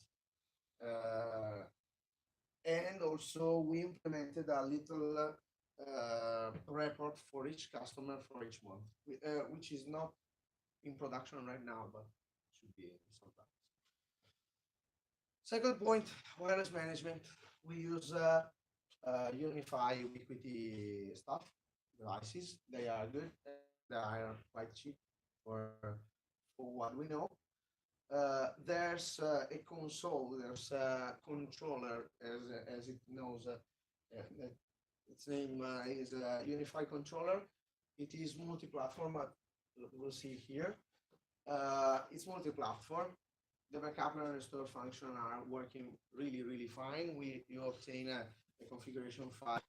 And also we implemented a little report for each customer for each month, which is not in production right now, but should be sometimes. Second point, wireless management. We use Unify Ubiquiti stuff devices. They are good. They are quite cheap for what we know. There's a console, there's a controller, as it knows. Its name is a Unify controller. It is multi-platform, but we'll see here. It's multi-platform. The backup and restore function are working really fine. You obtain a configuration file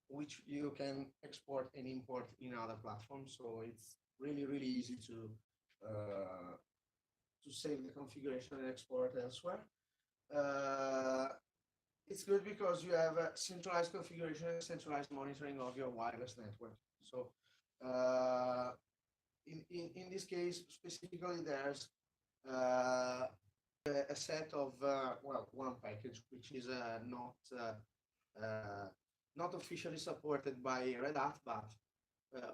which you can export and import in other platforms. So it's really easy to save the configuration and export elsewhere. It's good because you have a centralized configuration and centralized monitoring of your wireless network. So in this case specifically, there's a set of one package which is not officially supported by Red Hat, but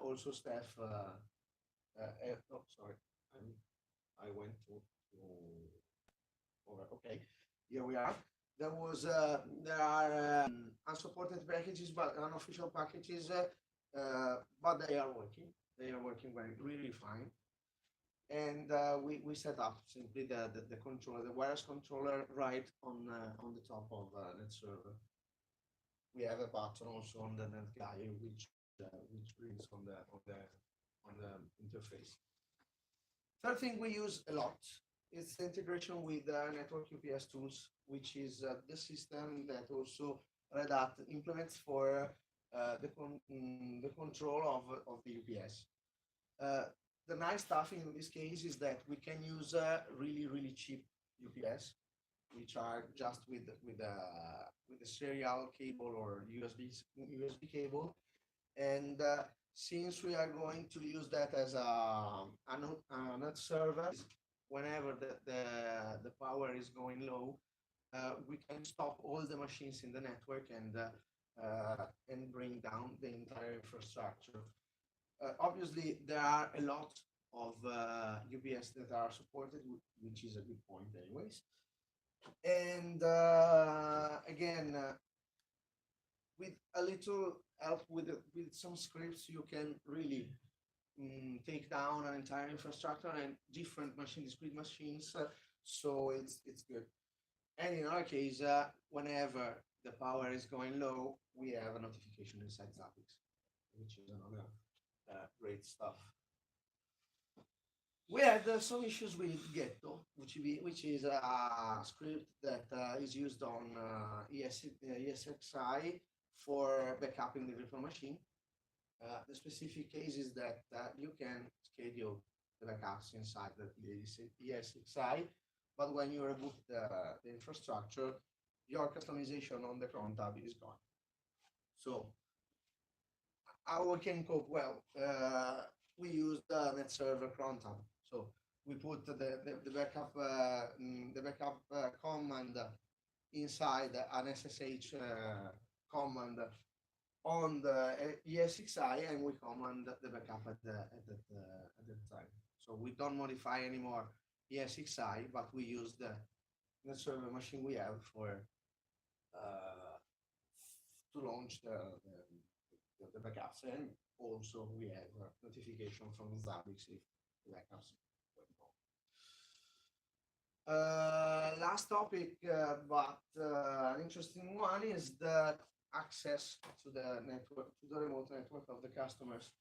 also staff. Sorry, I went to over. Okay, here we are. There are unsupported packages, but unofficial packages, but they are working. They are working really fine. And we set up simply the controller, the wireless controller, right on the top of NethServer. We have a button also on the NetGuy, which which brings on the interface. Third thing we use a lot is the integration with network UPS tools, which is the system that also Red Hat implements for the control of the UPS. The nice stuff in this case is that we can use really cheap UPS, which are just with a serial cable or USB cable, and since we are going to use that as a NethServer, whenever the power is going low, we can stop all the machines in the network and bring down the entire infrastructure. Obviously, there are a lot of UPS that are supported, which is a good point, anyways. And again, with a little help with some scripts, you can really take down an entire infrastructure and different discrete machines. So it's good. And in our case, whenever the power is going low, we have a notification inside Zabbix, which is another great stuff. We had some issues with Ghetto, which is a script that is used on ESXi for backupping the virtual machine. The specific case is that you can schedule the backups inside the ESXi, but when you reboot the infrastructure, your customization on the cron tab is gone. So how we can cope? Well, we use the NethServer cron tab. So we put the backup command inside an SSH command on the ESXi, and we command the backup at that time. So we don't modify anymore ESXi, but we use the NethServer machine we have for to launch the backups, and also we have a notification from Zabbix if the backups went wrong. Last topic, but an interesting one, is the access to the network, to the remote network of the customers.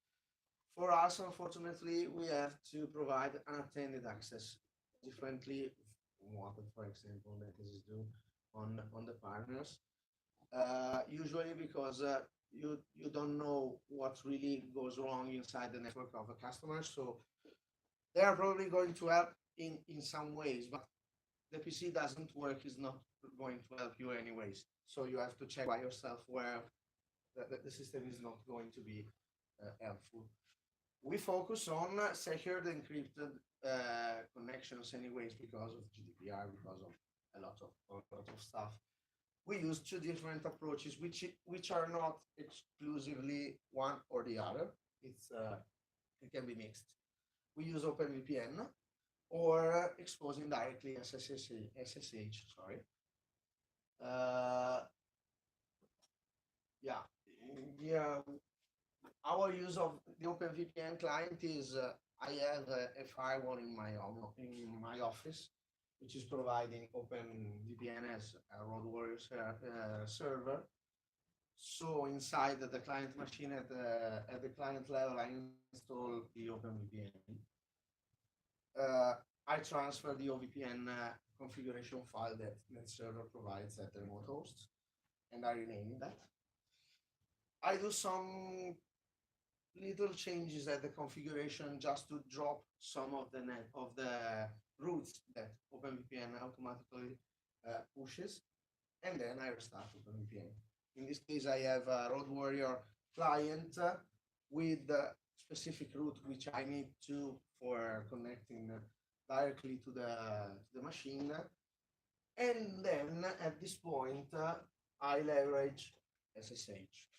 For us, unfortunately, we have to provide unattended access, differently from what, for example, NetEase do on the partners. Usually because you don't know what really goes wrong inside the network of a customer, so they are probably going to help in some ways, but the PC doesn't work, is not going to help you anyways. So you have to check by yourself where the system is not going to be helpful. We focus on secured encrypted connections anyways, because of GDPR, because of a lot of stuff. We use two different approaches, which are not exclusively one or the other. It can be mixed. We use OpenVPN or exposing directly SSH. Sorry. Yeah. Our use of the OpenVPN client is I have a firewall in my office, which is providing OpenVPN as a Road Warrior server. So inside the client machine at the client level, I install the OpenVPN. I transfer the OVPN configuration file that NethServer provides at the remote host, and I rename that. I do some little changes at the configuration just to drop some of the routes that OpenVPN automatically pushes, and then I restart OpenVPN. In this case, I have a Road Warrior client with the specific route which I need to for connecting directly to the machine, and then at this point I leverage SSH.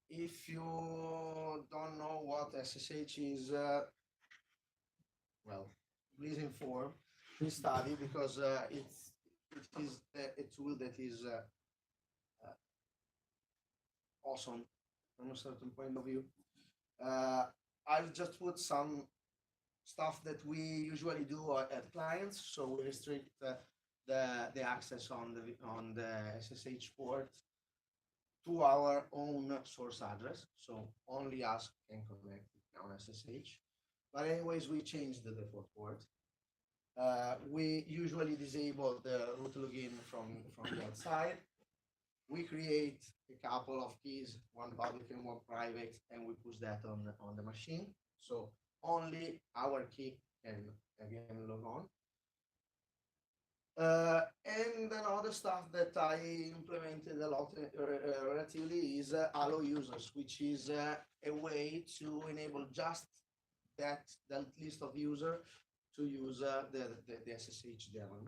If you don't know what SSH is, well, please study, because it is a tool that is awesome from a certain point of view. I'll just put some stuff that we usually do at clients. So we restrict the access on the SSH port to our own source address. So only us can connect on SSH. But anyways, we changed the default port. We usually disable the root login from the outside. We create a couple of keys, one public and one private, and we push that on the machine. So only our key can again log on. And another stuff that I implemented a lot relatively is allow users, which is a way to enable just that list of user to use the SSH daemon,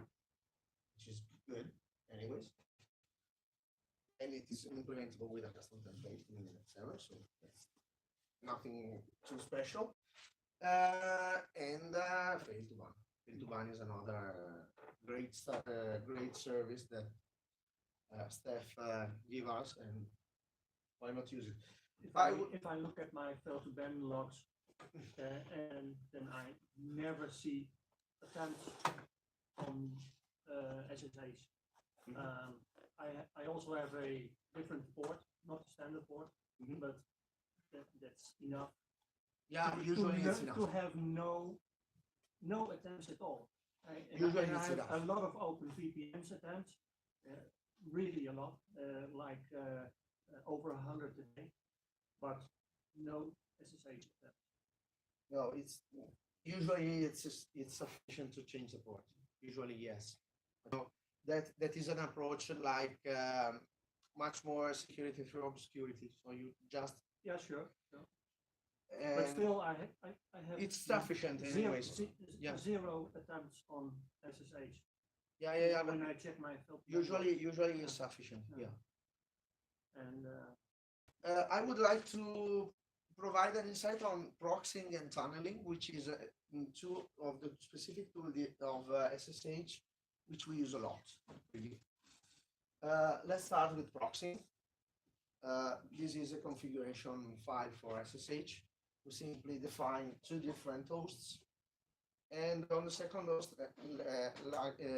which is good anyways. And it is implementable with a custom template in NethServer, so that's nothing too special. And fail to ban. Fail to ban is another great service that Steph give us, and why not use it? If I look at my fail to ban logs, and then I never see attempts on SSH. I also have a different port, not a standard port, but that's enough. Yeah, usually it's enough. To have no attempts at all. Usually I it's have enough. a lot of open VPNs attempts, really a lot, like over 100 a day, but no SSH attempts. No, it's usually it's sufficient to change the port. Usually, yes. So that is an approach like much more security through obscurity. So you just Yeah, sure. But still, I have it's sufficient zero, anyways. Yeah. zero attempts on SSH. Yeah. When I check my filter. Usually it's sufficient. Yeah. And I would like to provide an insight on proxying and tunneling, which is two of the specific tools of SSH, which we use a lot. Really. Let's start with proxying. This is a configuration file for SSH. We simply define two different hosts, and on the second host,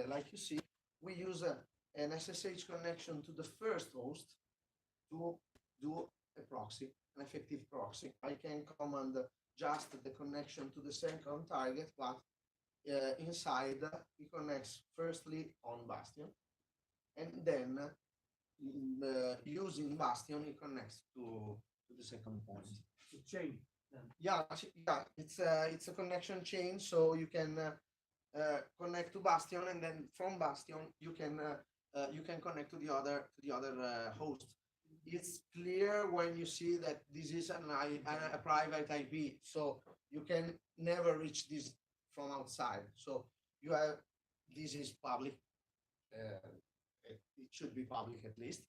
like you see, we use an SSH connection to the first host to do a proxy, an effective proxy. I can command just the connection to the second target, but inside it connects firstly on Bastion, and then using Bastion it connects to the second point. the chain. Yeah, it's a connection chain, so you can connect to Bastion, and then from Bastion you can connect to the other host. It's clear when you see that this is a private IP, so you can never reach this from outside. So you have this is public. It should be public at least.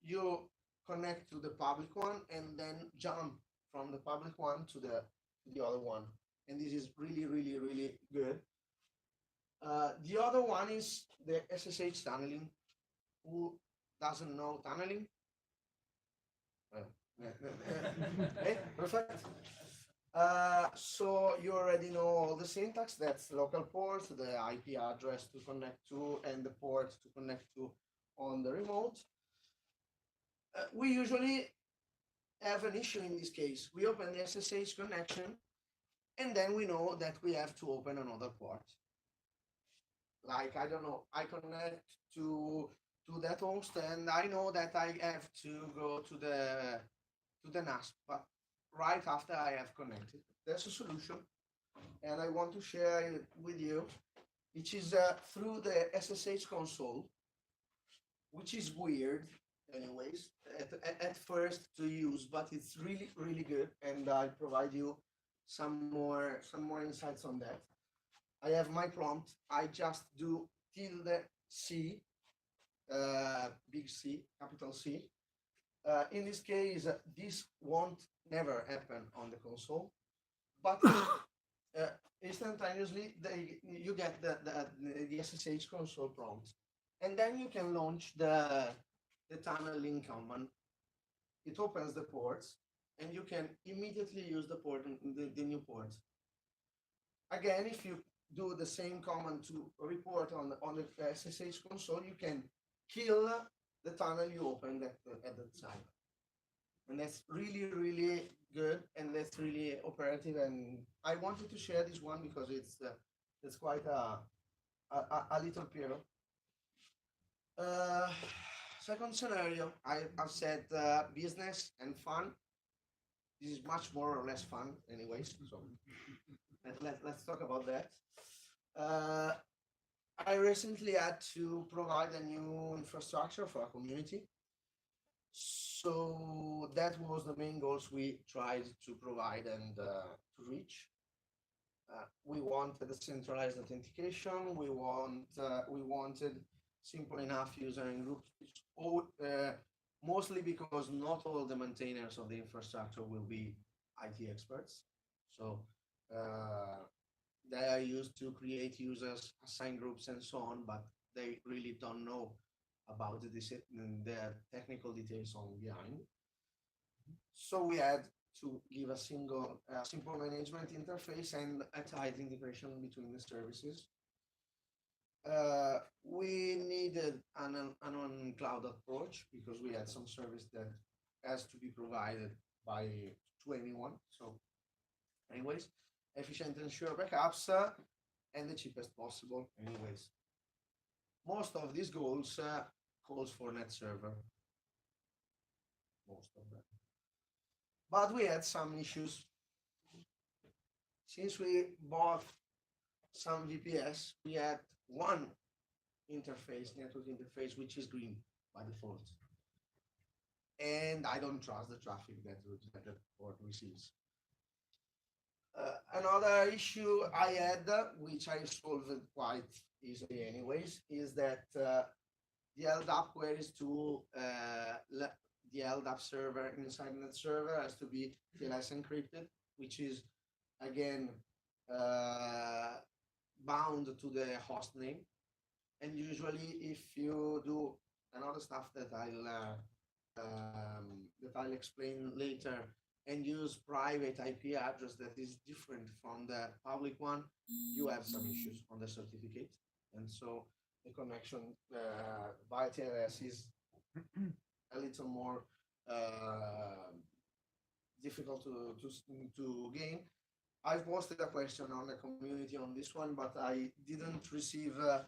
You connect to the public one and then jump from the public one to the other one, and this is really good. The other one is the SSH tunneling. Who doesn't know tunneling? Okay, perfect. So you already know all the syntax. That's local port, the IP address to connect to, and the port to connect to on the remote. We usually have an issue in this case. We open the SSH connection, and then we know that we have to open another port. Like, I don't know, I connect to that host, and I know that I have to go to the NAS, but right after I have connected, there's a solution, and I want to share it with you, which is through the SSH console, which is weird, anyways, at first to use, but it's really good, and I'll provide you some more insights on that. I have my prompt. I just do ~C, big C, capital C. In this case, this won't never happen on the console, but instantaneously you get the SSH console prompt, and then you can launch the tunneling command. It opens the ports, and you can immediately use the port, the new port. Again, if you do the same command to report on the SSH console, you can kill the tunnel you opened at the time. And that's really, really good, and that's really operative. And I wanted to share this one because it's quite a little period. Second scenario, I've said business and fun. This is much more or less fun, anyways. So let's talk about that. I recently had to provide a new infrastructure for a community. So that was the main goals we tried to provide and to reach. We wanted a centralized authentication. We wanted simple enough user and groups, mostly because not all the maintainers of the infrastructure will be IT experts. So they are used to create users, assign groups, and so on, but they really don't know about the technical details on behind. So we had to give a simple management interface and a tight integration between the services. We needed an on-cloud approach because we had some service that has to be provided to anyone. So anyways, efficient and sure backups and the cheapest possible anyways. Most of these goals calls for NethServer. Most of them. But we had some issues. Since we bought some VPS, we had one interface, network interface, which is green by default. And I don't trust the traffic that the port receives. Another issue I had, which I solved quite easily anyways, is that the LDAP queries to the LDAP server inside NethServer has to be TLS encrypted, which is again bound to the host name. And usually, if you do another stuff that I'll explain later, and use private IP address that is different from the public one, you have some issues on the certificate, and so the connection by TLS is a little more difficult to gain. I've posted a question on the community on this one, but I didn't receive a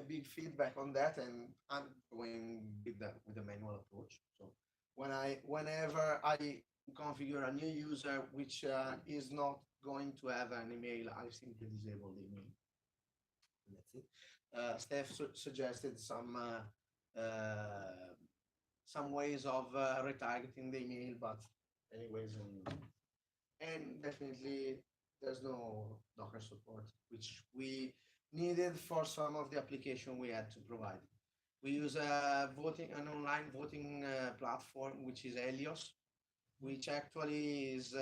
big feedback on that, and I'm going with the manual approach. So whenever I configure a new user which is not going to have an email, I simply disable the email. And that's it. Steph suggested some ways of retargeting the email, but anyways, and definitely there's no Docker support, which we needed for some of the application we had to provide. We use an online voting platform, which is Helios, which actually is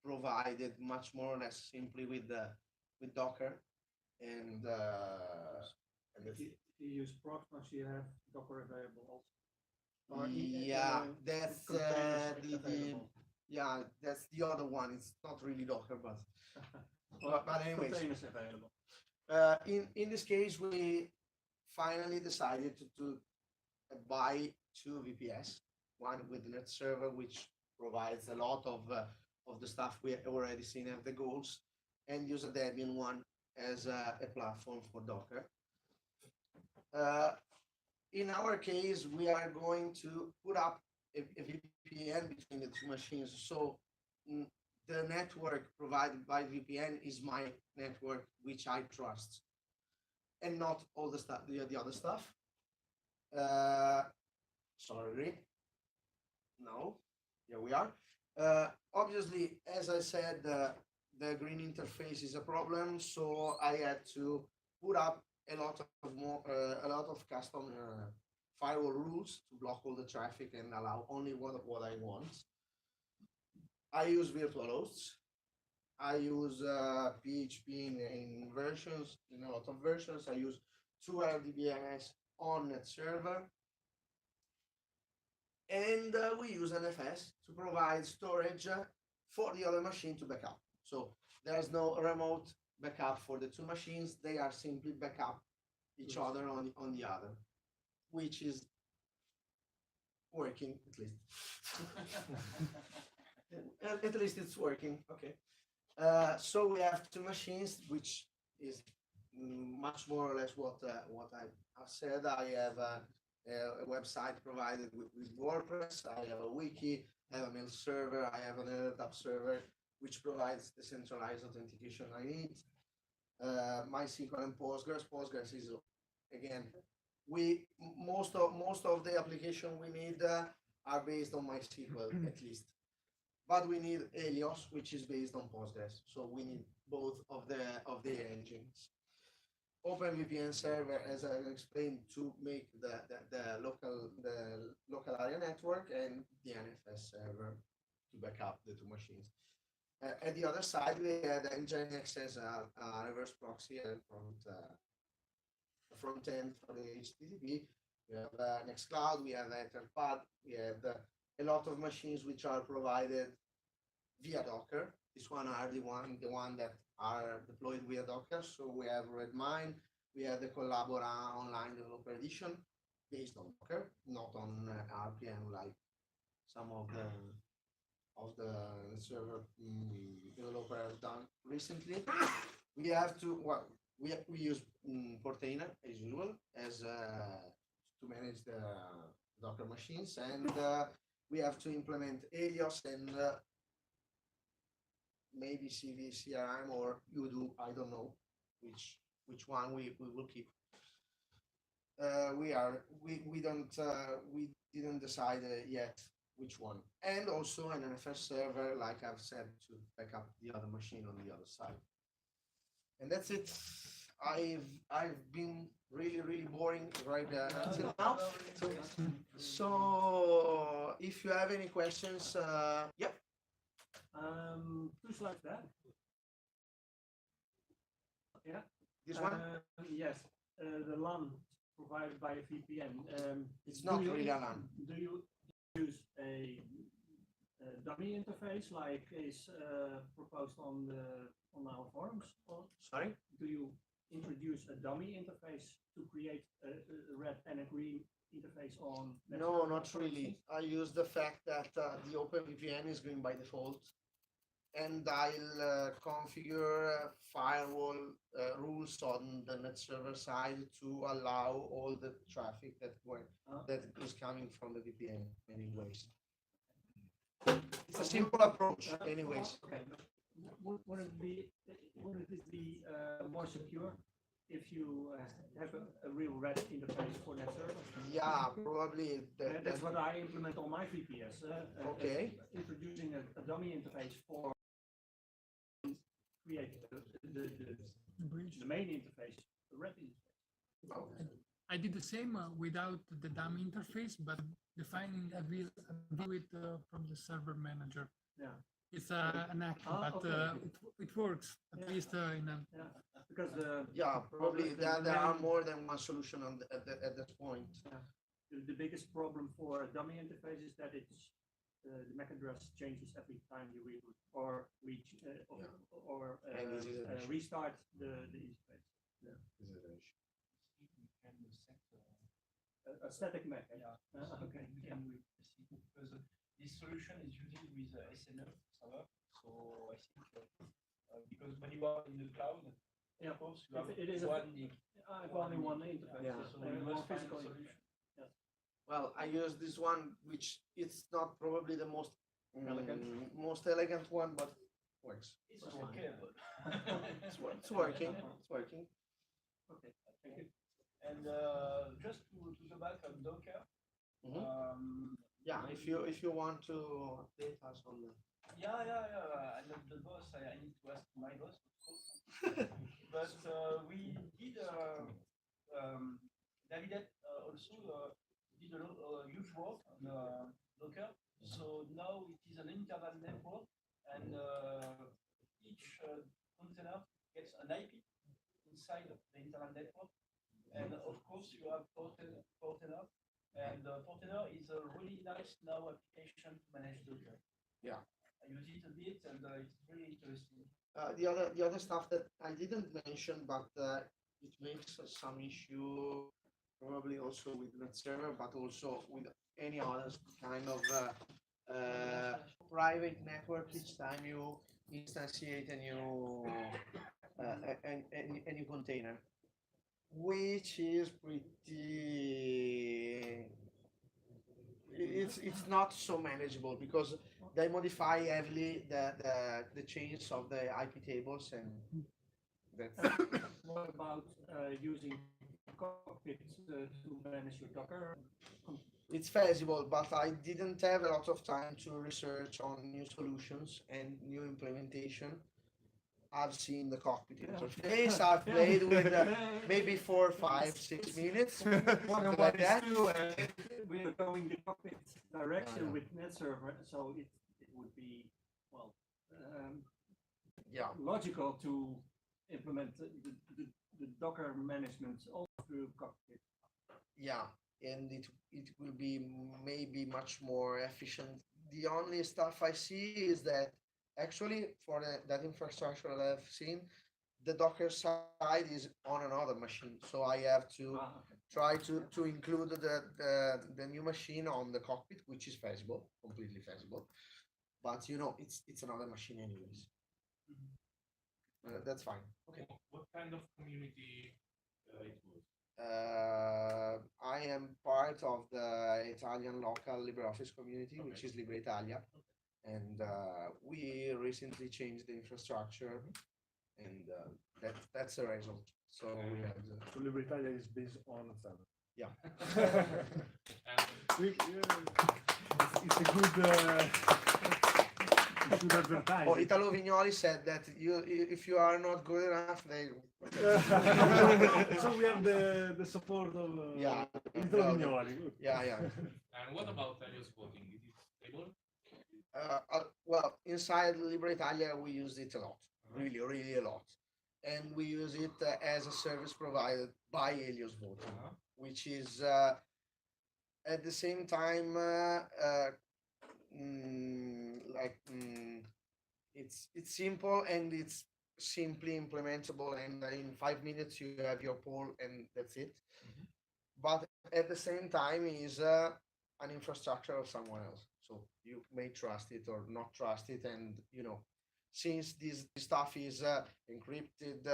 provided much more or less simply with Docker, and if you use Proxmox, you have Docker available also. That's that's the other one. It's not really Docker, but anyways. Containers available. In this case, we finally decided to buy two VPS, one with NethServer, which provides a lot of the stuff we already seen at the goals, and use a Debian one as a platform for Docker. In our case, we are going to put up a VPN between the two machines. So the network provided by VPN is my network, which I trust, and not all the stuff, the other stuff. Sorry. No, here we are. Obviously, as I said, the green interface is a problem, so I had to put up a lot of custom firewall rules to block all the traffic and allow only what I want. I use virtual hosts. I use PHP in a lot of versions. I use 2RDBMS on NethServer. And we use NFS to provide storage for the other machine to backup. So there's no remote backup for the two machines, they are simply backup each other on the other, which is working at least. At least it's working. Okay. So we have two machines, which is much more or less what I've said. I have a website provided with WordPress. I have a wiki. I have a mail server. I have an LDAP server, which provides the centralized authentication I need. MySQL and Postgres. Postgres is again, most of the application we need are based on MySQL at least, but we need Helios, which is based on Postgres. So we need both of the engines. OpenVPN server, as I explained, to make the local area network, and the NFS server to back up the two machines. At the other side, we had Nginx as a reverse proxy and front end for the HTTP. We have Nextcloud, we have Etherpad, we have a lot of machines which are provided via Docker. This one are the one that are deployed via Docker. So we have Redmine, we have the Collabora Online Developer Edition based on Docker, not on RPM like some of the server developer has done recently. We have to we use Portainer as usual as to manage the Docker machines, and we have to implement Helios and maybe CV, CRM, or Udo. I don't know which one we will keep. We didn't decide yet which one, and also an NFS server, like I've said, to back up the other machine on the other side. And that's it. I've been really boring right until now. So if you have any questions, yeah. Two slides back. Yeah. This one? Yes. The LAN provided by a VPN. It's not really a LAN. Do you use a dummy interface like is proposed on our forums? Or Sorry? do you introduce a dummy interface to create a red and a green interface on? No, not really. I use the fact that the OpenVPN is green by default, and I'll configure firewall rules on the NethServer side to allow all the traffic that is coming from the VPN anyways. It's a simple approach anyways. Okay. Would it be more secure if you have a real red interface for NethServer? Yeah, probably. That's what I implement on my VPS. Okay. Introducing a dummy interface for create the main interface, the red interface. Okay. I did the same without the dummy interface, but defining a view from the server manager. Yeah. It's an action, but okay. it works at Yeah. least in a. Yeah, because Yeah, probably there are more than one solution at that point. The biggest problem for a dummy interface is that it's the MAC address changes every time you reboot or restart the interface. Yeah. A static MAC. Yeah. Okay. We can do it because this solution is using with SNF server. So I think because when you are in the cloud, Yeah. of course you have It is one. I have only one interface. Yeah. So you must find a physical solution. Yes. Well, I use this one, which it's not probably the most Elegant. elegant one, but works. It's okay. It's working. It's working. Okay. Thank you. And just to go back on Docker. Yeah, if you want to update us on the. Yeah. I'm not the boss. I need to ask my boss, of course. But we did. David also did a huge work on Docker. So now it is an internal network, and each container gets an IP inside the internal network. And of course, you have Portainer, and Portainer is a really nice now application to manage Docker. Yeah. I use it a bit, and it's really interesting. The other stuff that I didn't mention, but it makes some issue probably also with NetServer, but also with any other kind of private network. Each time you instantiate a new a new container, which is pretty. It's not so manageable because they modify heavily the chains of the IP tables, and that's What about using cockpit to manage your Docker? it's feasible, but I didn't have a lot of time to research on new solutions and new implementation. I've seen the cockpit interface. I've played with maybe 4, 5, 6 minutes, something like that. We're going the cockpit direction Yeah. with NetServer, so it would be, well, Yeah, logical to implement the Docker management all through cockpit. yeah, and it will be maybe much more efficient. The only stuff I see is that actually for that infrastructure that I've seen, the Docker side is on another machine, so I have to Okay. try to include the new machine on the cockpit, which is feasible, completely feasible. But you know, it's another machine anyways. That's fine. Okay. What kind of community it was? I am part of the Italian local LibreOffice community, which is Libre Italia, and we recently changed the infrastructure, and that's the result. So we had, So Libertalia is based on NethServer. yeah. And It's a good advertising. Oh, Italo Vignoli said that if you are not good enough, they. So we have the support of Yeah. Italo No, Vignoli. Good. Yeah, yeah. and what about Helios voting? Is it stable? Well, inside Libre Italia, we use it a lot, really, really a lot. And we use it as a service provided by Helios Voting, which is at the same time it's simple and it's simply implementable, and in 5 minutes you have your poll and that's it. But at the same time is an infrastructure of someone else, so you may trust it or not trust it, and you know, since this stuff is encrypted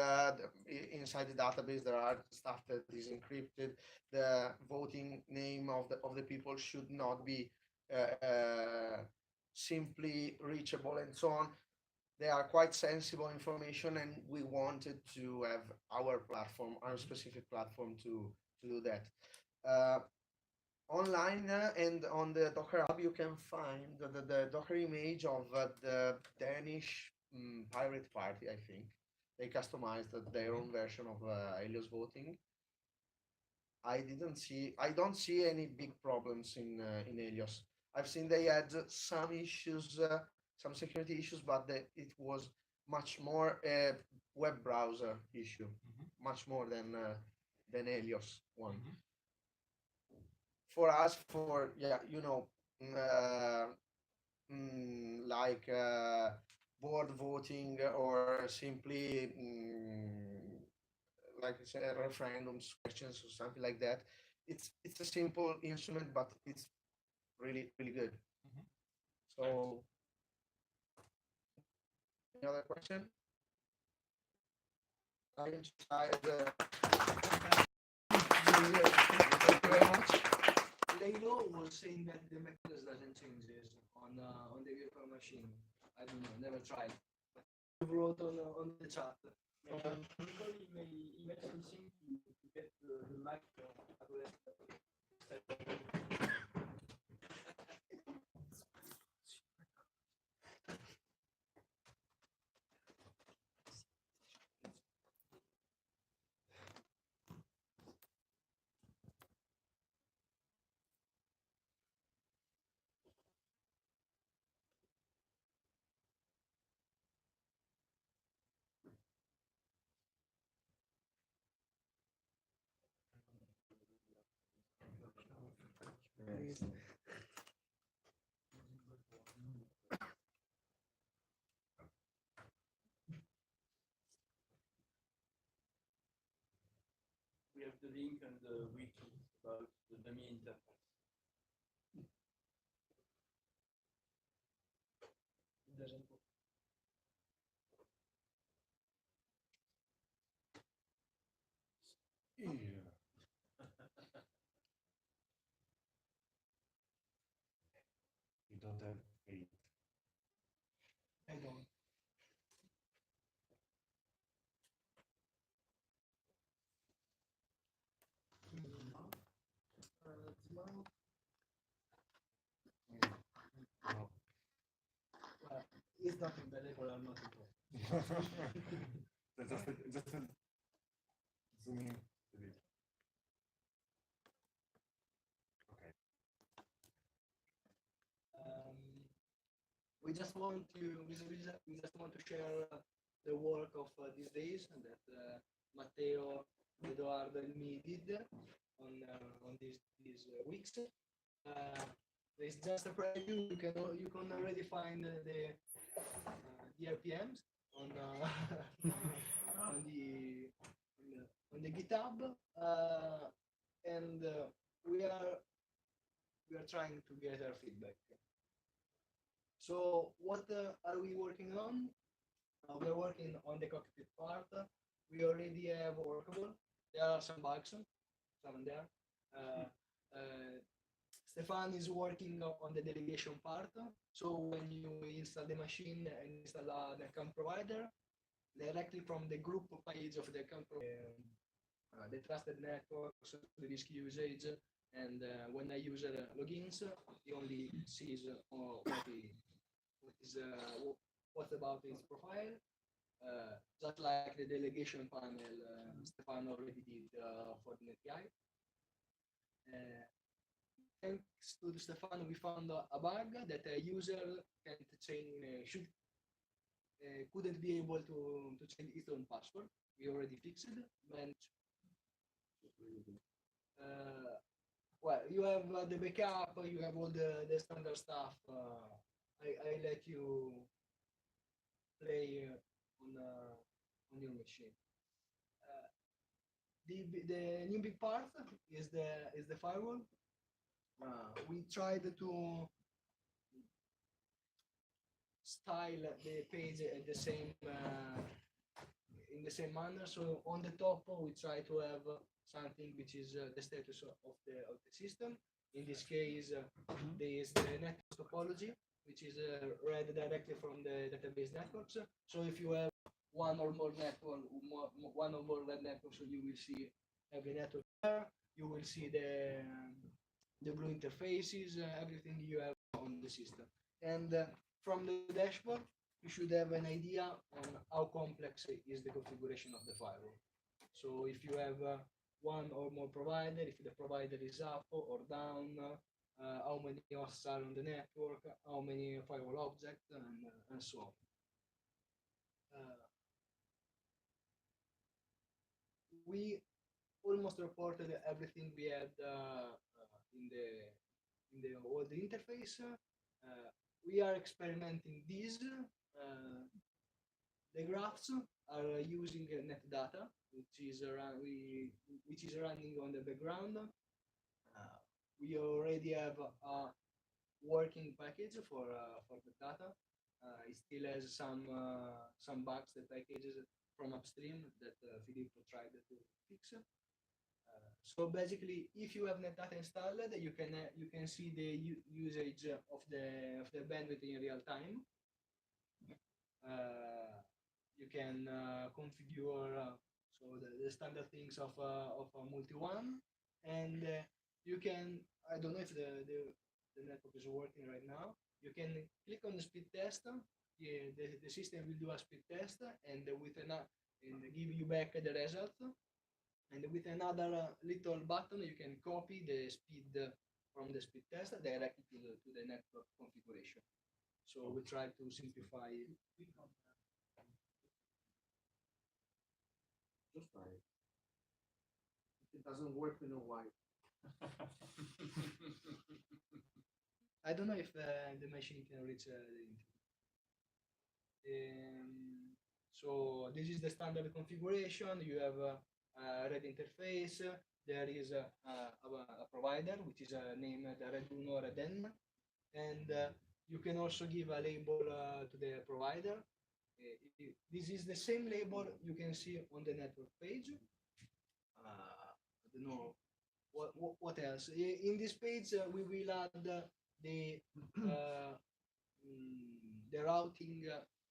inside the database, there are stuff that is encrypted. The voting name of the people should not be simply reachable, and so on. They are quite sensible information, and we wanted to have our platform, our specific platform to do that. Online and on the Docker Hub, you can find the Docker image of the Danish pirate party. I think they customized their own version of Helios voting. I don't see any big problems in Helios. I've seen they had some issues, some security issues, but it was much more a web browser issue, much more than Helios one. For us, for you know, like board voting or simply like I said, referendums, questions, or something like that. It's a simple instrument, but it's really really good. So, any other question? I tried. Thank you very much. Laylo was saying that the mechanism doesn't change this on the virtual machine. I don't know, never tried. He wrote on the chat. Probably he made something to get the mic the link and the wiki about the dummy interface. It doesn't work. You don't have faith. I don't. Tomorrow, No. it's not available, I'm not involved. Just zoom in a bit. Okay. We just want to we just want to share the work of these days that Matteo, Edoardo, and me did on these weeks. There's just a preview. You can already find the RPMs on on the GitHub, and we are trying to get our feedback. So what are we working on? We're working on the cockpit part. We already have workable. There are some bugs, some there. Stefan is working on the delegation part. So when you install the machine and install the account provider, directly from the group page of the account provider, the trusted network, so the risk usage, and when a user logins, he only sees what about his profile, just like the delegation panel Stefan already did for the NetAI. Thanks to Stefan, we found a bug that a user can't change, couldn't be able to change its own password. We already fixed it. Well, you have the backup, you have all the standard stuff. I let you play on your machine. The new big part is the firewall. We tried to style the page at the same in the same manner. So on the top we try to have something which is the status of the system. In this case, there is the network topology, which is read directly from the database networks. So if you have one or more red networks, so you will see every network there. You will see the blue interfaces, everything you have on the system. And from the dashboard, you should have an idea on how complex is the configuration of the firewall. So if you have one or more provider, if the provider is up or down, how many hosts are on the network, how many firewall objects, and so on. We almost reported everything we had in the old interface. We are experimenting these. The graphs are using NetData, which is running on the background. We already have a working package for the data. It still has some bugs, the packages from upstream that Filippo tried to fix. So basically, if you have NetData installed, you can see the usage of the bandwidth in real time. You can configure so the standard things of a multi-one, and you can, I don't know if the network is working right now. You can click on the speed test. The system will do a speed test and give you back the result. And with another little button, you can copy the speed from the speed test directly to the network configuration. So we try to simplify it. Just try it. If it doesn't work, we know why. I don't know if the machine can reach the internet. So this is the standard configuration. You have a red interface. there is a provider which is named Red1 or Redn, and you can also give a label to the provider. This is the same label you can see on the network page. I don't know what else. In this page, we will add uh, the routing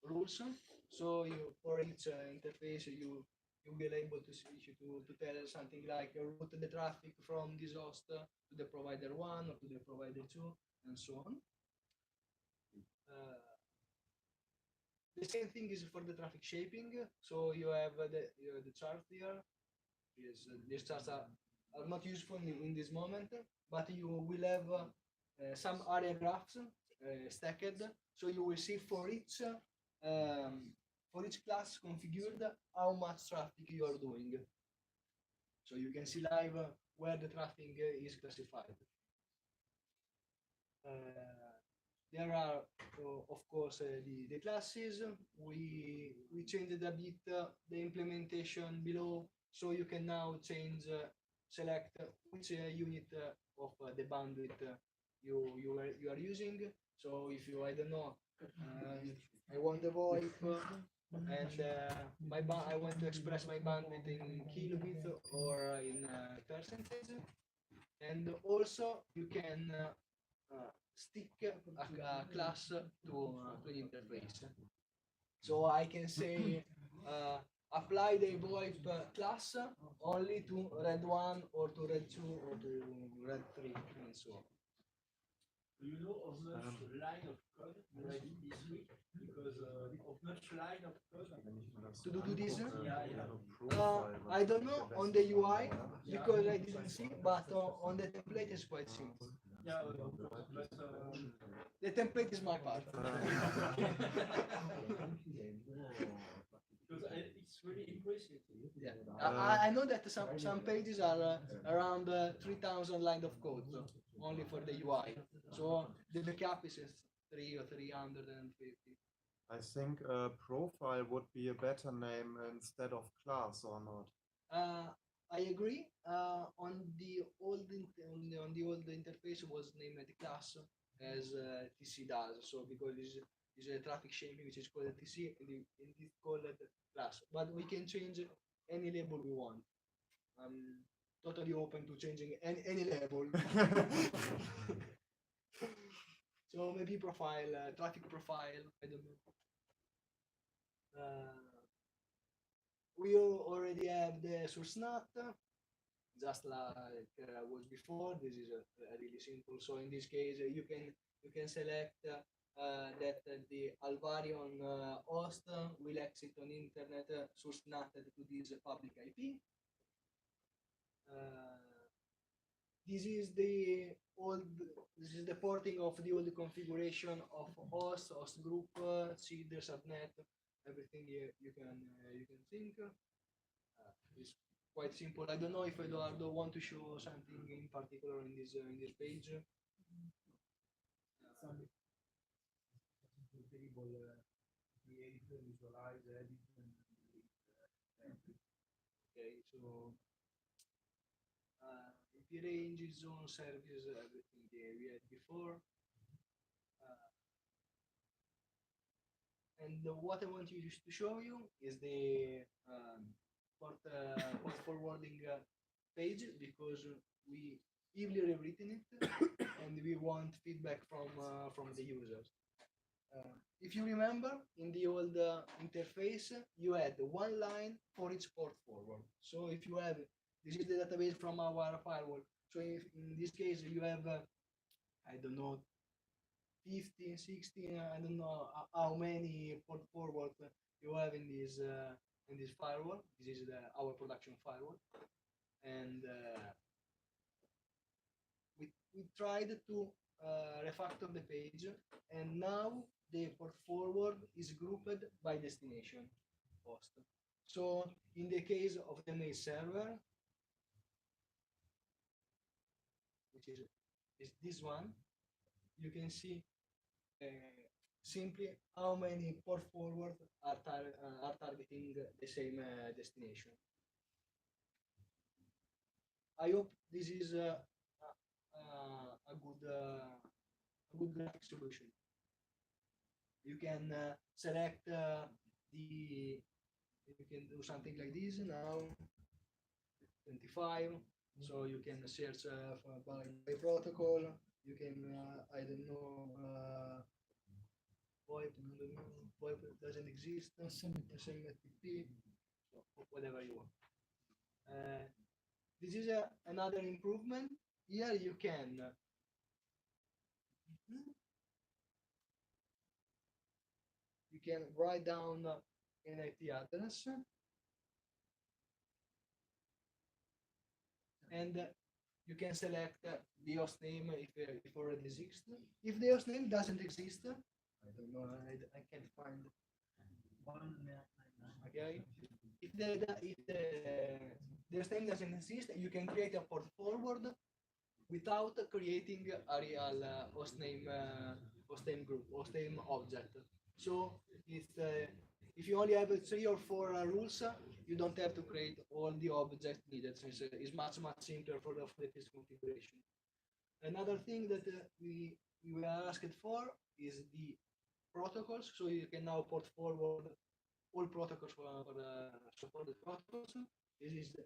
rules. So for each interface, you will be able to switch to tell something like route the traffic from this host to the provider 1 or to the provider 2, and so on. The same thing is for the traffic shaping. So you have the chart here. Yes, these charts are not useful in this moment, but you will have some area graphs stacked. So you will see for each class configured how much traffic you are doing. So you can see live where the traffic is classified. There are, of course, the classes. We changed a bit the implementation below, so you can now select which unit of the bandwidth you are using. So if you, I don't know, I want the VoIP and I want to express my bandwidth in kilobit or in percentage, and also you can stick a class to an interface. So I can say apply the VoIP class only to Red 1 or to Red 2 or to Red 3 and so on. Do you know how much line of code you I did this week? Because of much line of code To do this? Yeah. I don't know on the UI because I didn't see, but on the template is quite simple. Yeah, but The template is my part. because it's really impressive. Yeah. I know that some pages are around 3,000 lines of code only for the UI. So the backup is 350. I think profile would be a better name instead of class, or not? I agree. On the old interface was named class as TC does. So because it's a traffic shaping which is called TC, and it's called class. But we can change any label we want. I'm totally open to changing any label. So maybe profile, traffic profile. I don't know. We already have the source NAT, just like was before. This is really simple. So in this case, you can select that the Alvarion host will exit on internet source NAT to this public IP. This is the porting of the old configuration of host group, seed, subnet, everything you can think. It's quite simple. I don't know if Eduardo want to show something in particular in this page. Create, visualize, edit, and Okay, so IP range, zone, service, everything we had before. And what I want you to show you is the port forwarding page, because we heavily rewritten it and we want feedback from the users. If you remember, in the old interface, you had one line for each port forward. So if you have, this is the database from our firewall. So if in this case you have, I don't know, 15, 16, I don't know how many port forward you have in this firewall. This is our production firewall, and we tried to refactor the page, and now the port forward is grouped by destination host. So in the case of the NethServer, which is this one, you can see simply how many port forward are targeting the same destination. I hope this is a good graphic solution. You can select the. You can do something like this now. 25. So you can search by protocol. You can I don't know. VoIP, I don't know. VoIP doesn't exist. SMTP. So whatever you want. This is another improvement. Here you can write down an IP address and you can select the host name if already exists. If the host name doesn't exist, I don't know. I can't find one. Okay. If the host name doesn't exist, you can create a port forward without creating a real host name group, host name object. So if you only have 3 or 4 rules, you don't have to create all the objects needed. It's much simpler for this configuration. Another thing that we were asked for is the protocols. So you can now port forward all protocols for supported protocols. This is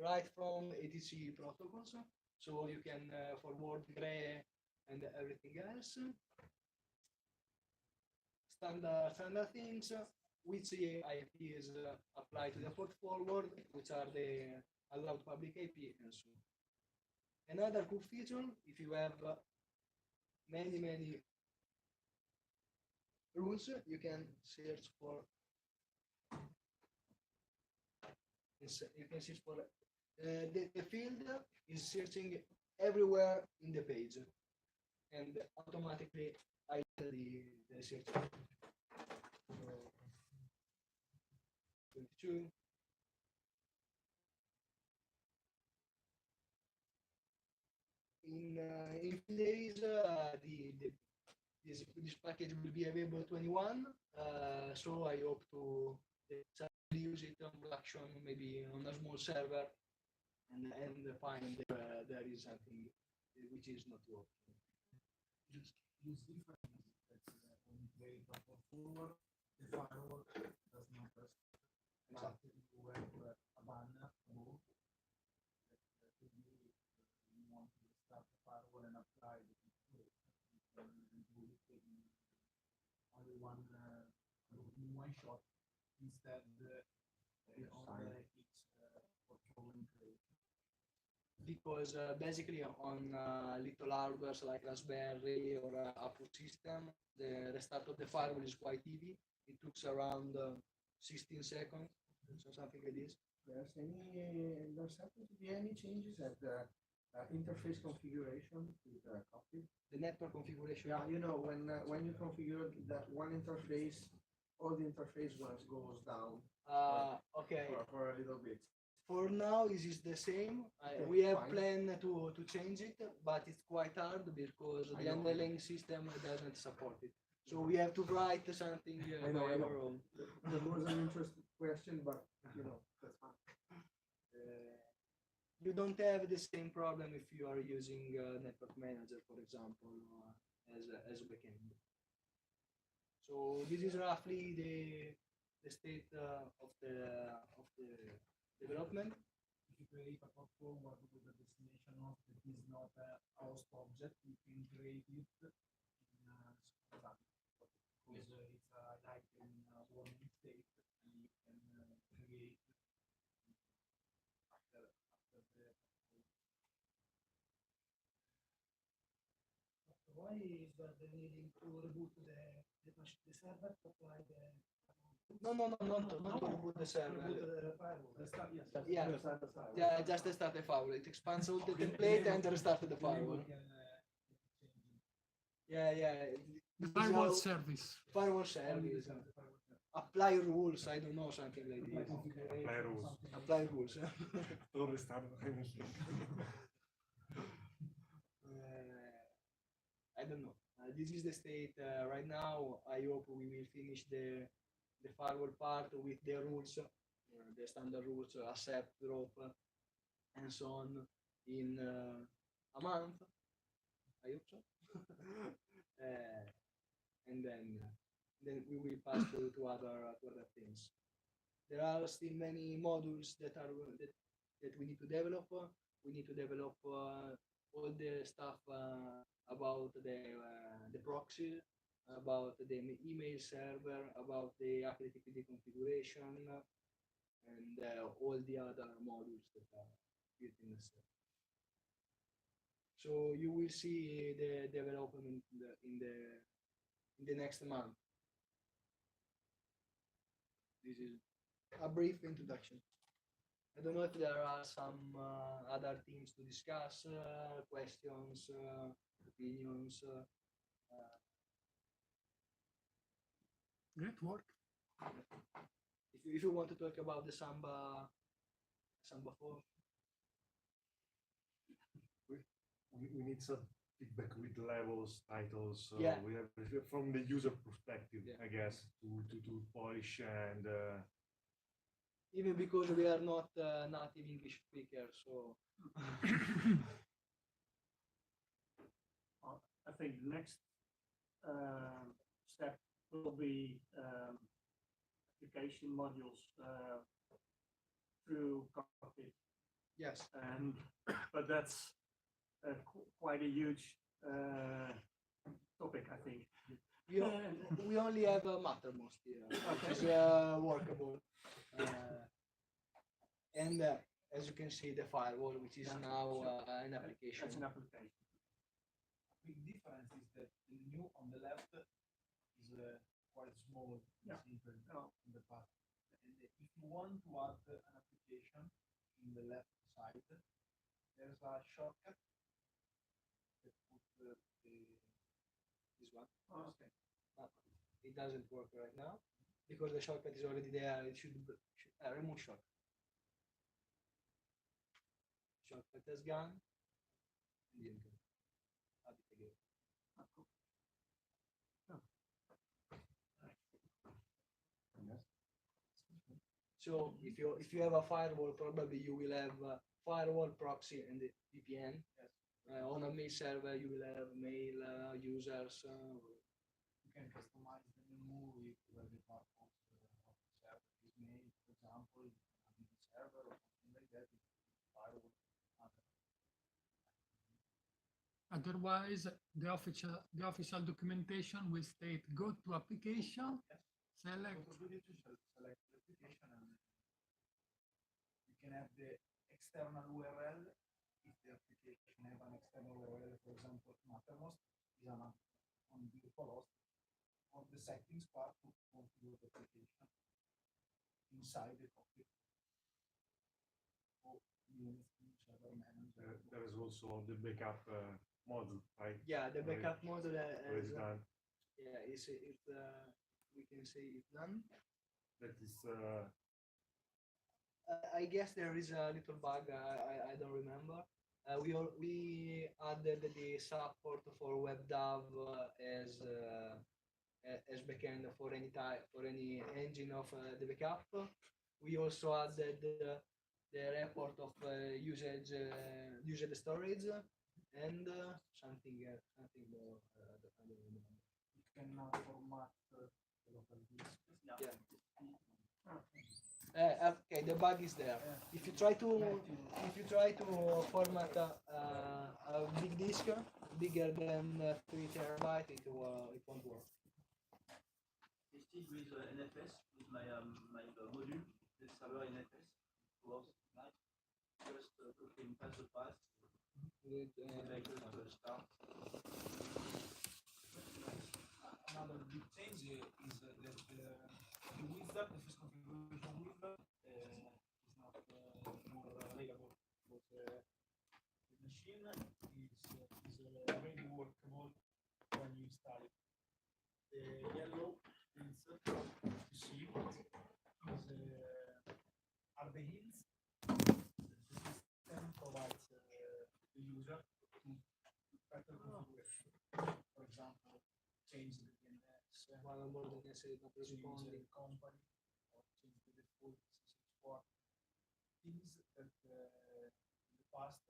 right from ATC protocols. So you can forward GRE and everything else. Standard things, which IPs apply to the port forward, which are the allowed public IP and so on. Another cool feature, if you have many rules, you can search for. You can search for the field is searching everywhere in the page, and automatically I the search. So, 22. In few days, this package will be available 21. So I hope to use it on production, maybe on a small server, and find there is something which is not working. Just use different that's only play forward. The firewall does not rest. Exactly. You have a banner above that you want to start the firewall and apply the control. You can do it in only one shot instead on each controlling creation. Because basically on little hardwares like Raspberry or Apple system, the restart of the firewall is quite easy. It took around 16 seconds, so something like this. There's happen to be any changes at the interface configuration with the copy? The network configuration. Yeah, you know, when you configure that one interface, all the interface goes down. Okay. For a little bit. For now, it is the same. Okay, we have fine. planned to change it, but it's quite hard because the underlying system doesn't support it. So we have to write something I know. our own. That was an interesting question, but you know, that's fine. You don't have the same problem if you are using Network Manager, for example, as backend. So this is roughly the state of the development. If you create a port forward with a destination host that is not a host object, you can create it in because it's like in warning state, and you can create after the. Why is the needing to reboot the server to apply the No, not to reboot the server. the firewall? Yeah, just restart the firewall. It expands all the template and restart the firewall. Yeah. The firewall service. Firewall service. Apply rules. I don't know, something like this. Apply rules. Apply rules. Don't restart anything. I don't know. This is the state right now. I hope we will finish the firewall part with the rules, the standard rules, accept, drop, and so on in a month. I hope so. And then we will pass to other things. There are still many modules that we need to develop. We need to develop all the stuff about the proxy, about the email server, about the HTTPD configuration, and all the other modules that are built in the server. So you will see the development in the next month. This is a brief introduction. I don't know if there are some other things to discuss, questions, opinions. Great work. If you want to talk about the Samba 4, We need some feedback with levels, titles. Yeah. We have from the user perspective, Yeah. I guess, to polish and even because we are not native English speakers, so I think the next step will be application modules through Cockpit, yes. and but that's quite a huge topic, I think. We only have a Mattermost here, which is workable. And as you can see, the firewall, which is now an application. That's an application. Big difference is that the new on the left is quite small compared in the past. And if you want to add an application in the left side, there's a shortcut that put This one. Oh, okay. It doesn't work right now because the shortcut is already there. It should remove shortcut. Shortcut is gone. And you can add it again. So if you have a firewall, probably you will have firewall, proxy, and the VPN. Yes. On a mail server, you will have mail users. you can customize the menu with the part of the server is made, for example, in the server or something like that. Firewall. Otherwise, the official documentation will state go to application, select. So you need to select the application and you can have the external URL. If the application have an external URL, for example, Mattermost is on virtual host, or the settings part to configure the application inside the cockpit. Or server manager. there is also the backup module, right? Yeah, the backup module Already is done. yeah, we can say it's done. That is I guess there is a little bug. I don't remember. We added the support for WebDAV as backend for any type for any engine of the backup. We also added the report of usage storage and something more. I don't remember. You can format the local disk. Yeah. Okay, the bug is there. If you try to format a big disk bigger than 3 terabytes, it won't work. I still with NFS with my module, the server NFS works nice. Just clicking pass the pass. Start. Another big change is that the wizard, the first configuration wizard, is not more available because the machine is already workable when you install it. The yellow things you see are the hints the system provides the user to better configuration. For example, change the DNS, One more than necessary not change responding. the company, or change the default support. Things that in the past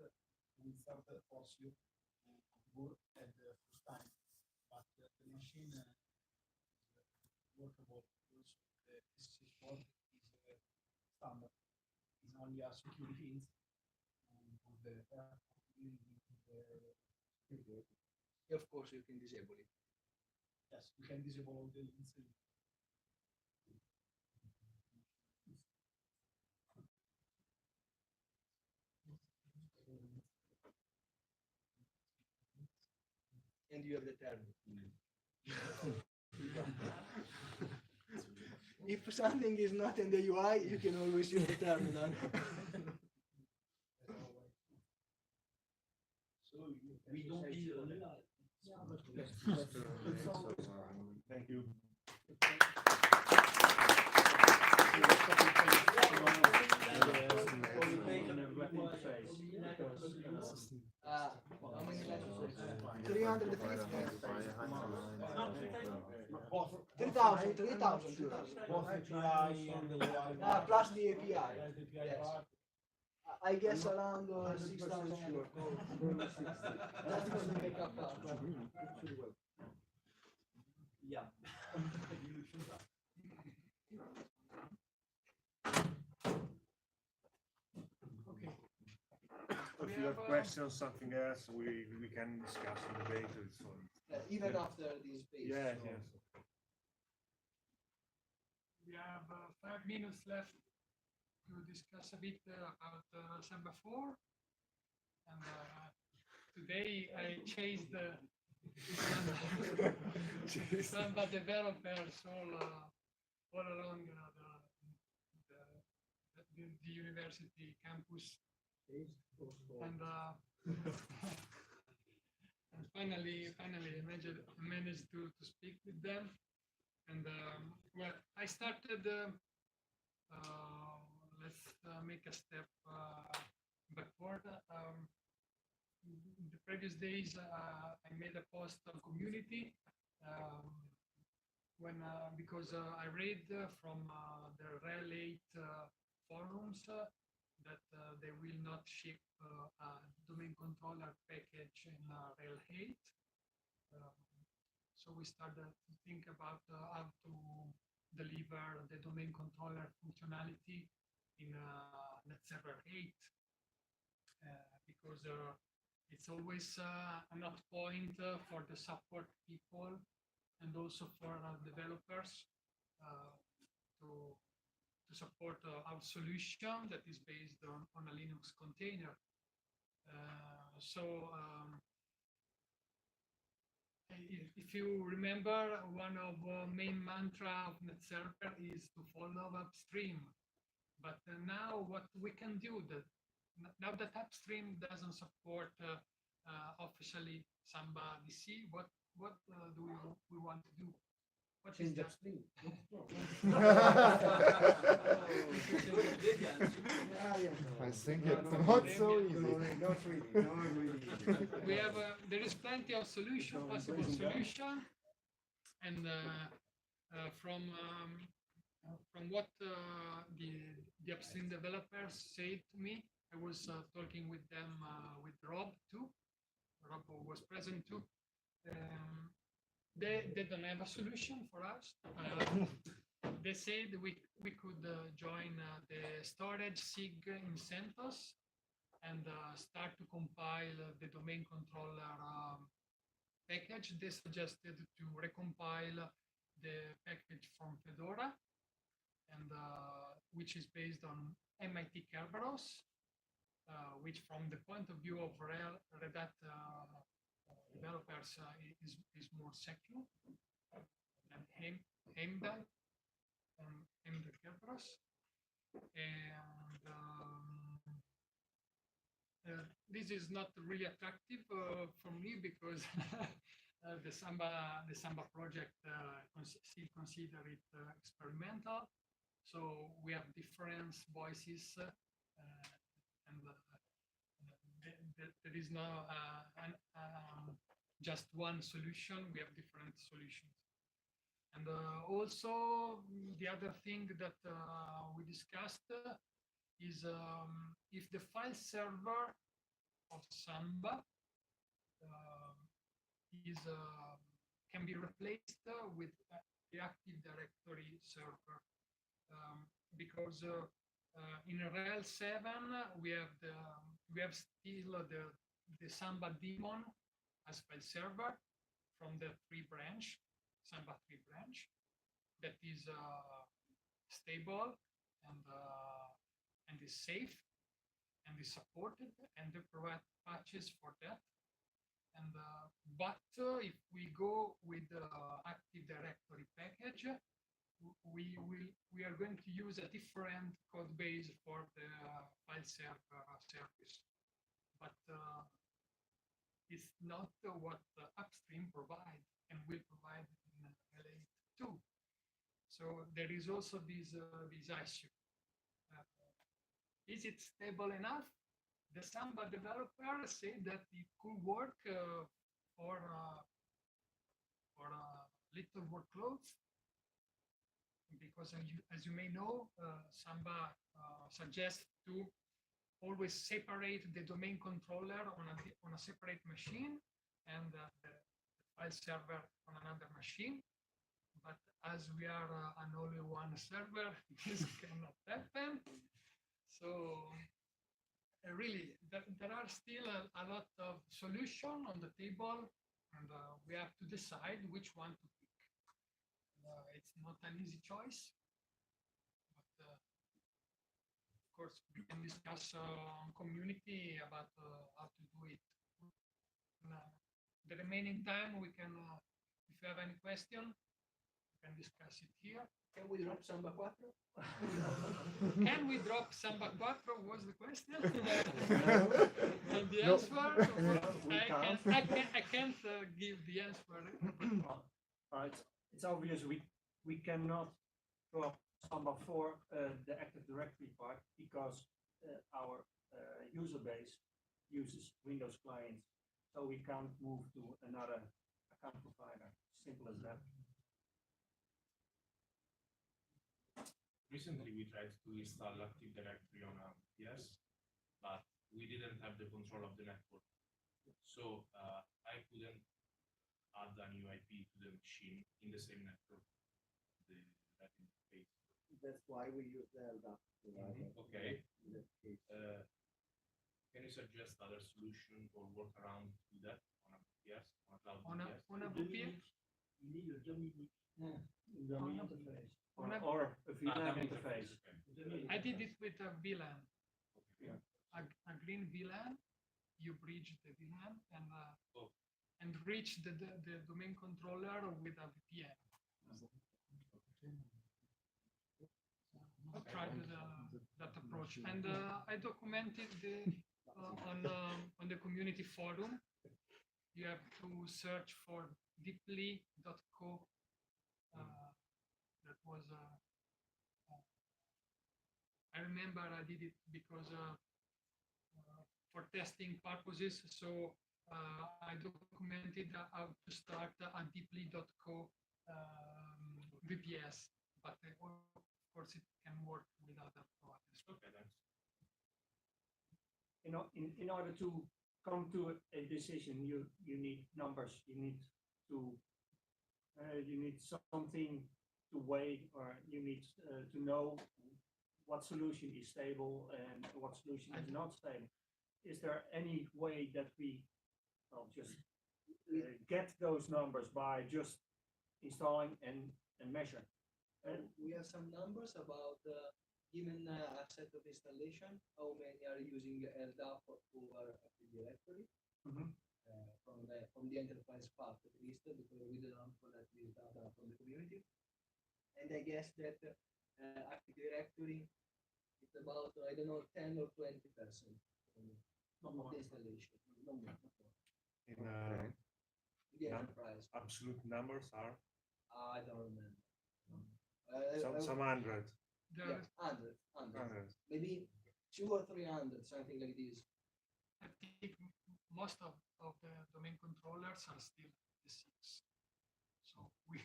without force you to work at the first time, but the machine is workable. Also, the SSH port is standard. It's only a security int for the Of course, you can disable it. yes, you can disable all the links. And you have the term. If something is not in the UI, you can always use the terminal. So we don't need Thank you. How many lectures? 350. 3,000, 3,000. Both API and the UI. Plus the API. Plus the API Yes. part. I guess around 6,000. That's for the makeup part. Yeah. Okay. If you have questions, something else, we can discuss and debate it. So. Even after this phase. Yes, so. yes. We have 5 minutes left to discuss a bit about Samba 4. And today I chased Samba developers all along the university campus. And and finally I managed to speak with them. And well, I started. Let's make a step backward. In the previous days, I made a post on community when because I read from the Rel 8 forums that they will not ship a domain controller package in Rel 8. So we started to think about how to deliver the domain controller functionality in NethServer 8 because it's always an up point for the support people and also for developers to support our solution that is based on a Linux container. If you remember, one of the main mantra of NethServer is to follow upstream. But now what we can do, now that upstream doesn't support officially Samba DC, what do we want to do? What is that? I think it's not so easy. Not really. We have there is plenty of possible solution, and from what the upstream developers said to me, I was talking with them with Rob too. Rob was present too. They don't have a solution for us. They said we could join the storage SIG in CentOS and start to compile the domain controller package. They suggested to recompile the package from Fedora, and which is based on MIT Kerberos, which from the point of view of Red Hat developers is more secure than Heimdall and Kerberos. And this is not really attractive for me because the Samba project still consider it experimental. So we have different voices, and there is no just one solution. We have different solutions. And also the other thing that we discussed is if the file server of Samba is can be replaced with the Active Directory server because in RHEL 7 we have still the Samba daemon as file server from the Samba 3 branch that is stable and is safe and is supported, and they provide patches for that. And but if we go with the Active Directory package, we are going to use a different code base for the file server service, but it's not what upstream provide and will provide in LA2. So there is also this issue. Is it stable enough? The Samba developer said that it could work for little workloads, because as you may know, Samba suggests to always separate the domain controller on a separate machine and the file server on another machine. But as we are an only one server, this cannot happen. So really, there are still a lot of solutions on the table, and we have to decide which one to pick. It's not an easy choice, but of course we can discuss on community about how to do it. The remaining time we can, if you have any question, we can discuss it here. Can we drop Samba 4? Can we drop Samba 4 was the question. And the answer, I can't give the answer. It's obvious we cannot drop Samba 4, the Active Directory part, because our user base uses Windows clients, so we can't move to another account provider. Simple as that. Recently, we tried to install Active Directory on a PS, but we didn't have the control of the network. So I couldn't add a new IP to the machine in the same network. That's why we use the LDAP. Okay. Can you suggest other solution or workaround to that on a PS, on a cloud PS? On a VPN? You need a dummy interface. On a- Or a VLAN dummy interface. okay. I did it with a VLAN, Yeah. a green VLAN. You bridge the VLAN Oh. and reach the domain controller with a VPN. I tried that approach, and I documented on the community forum. You have to search for deeply.co. That was I remember I did it because for testing purposes. So I documented how to start a deeply.co VPS, but of course it can work with other providers. Okay, thanks. In order to come to a decision, you need numbers. You need something to weigh, or you need to know what solution is stable and what solution is not stable. Is there any way that we just get those numbers by just installing and measure? We have some numbers about given a set of installation, how many are using LDAP over Active Directory. From the enterprise part at least, because we don't collect this data from the community. And I guess that Active Directory is about, I don't know, 10 or 20% of the installation. No more. In The enterprise. absolute numbers are I don't remember. some hundred. Yeah, 100. Maybe 200 or 300, something like this. I think most of the domain controllers are still the 6. So we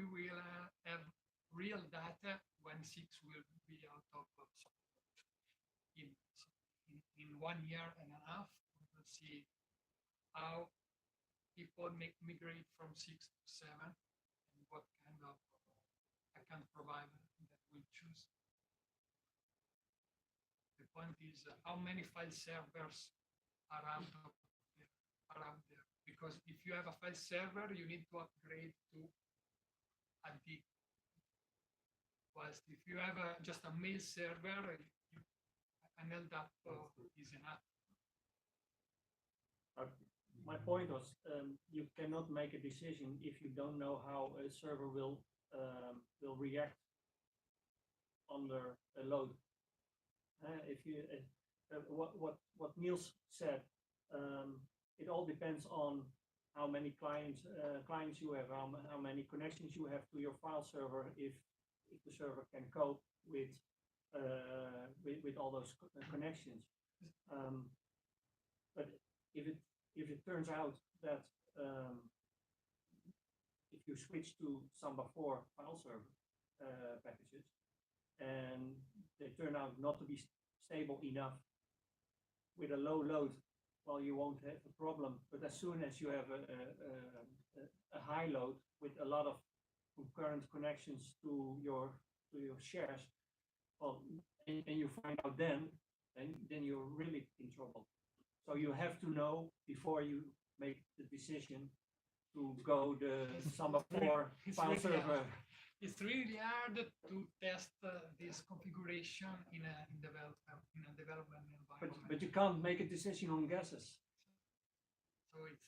will have real data when 6 will be out of support in 1 year and a half. see how people migrate from 6 to 7 and what kind of account provider that we choose. The point is how many file servers are out there. Because if you have a file server, you need to upgrade to a D. Whilst if you have just a mail server, an LDAP is enough. My point was, you cannot make a decision if you don't know how a server will react under a load. If you what Niels said, it all depends on how many clients you have, how many connections you have to your file server. If the server can cope with all those connections, but if it turns out that if you switch to Samba 4 file server packages and they turn out not to be stable enough with a low load, well, you won't have a problem. But as soon as you have a high load with a lot of concurrent connections to your shares, well, and you find out then you're really in trouble. So you have to know before you make the decision to go the Samba 4 file server. It's really hard to test this configuration in a development environment. But you can't make a decision on guesses. So it's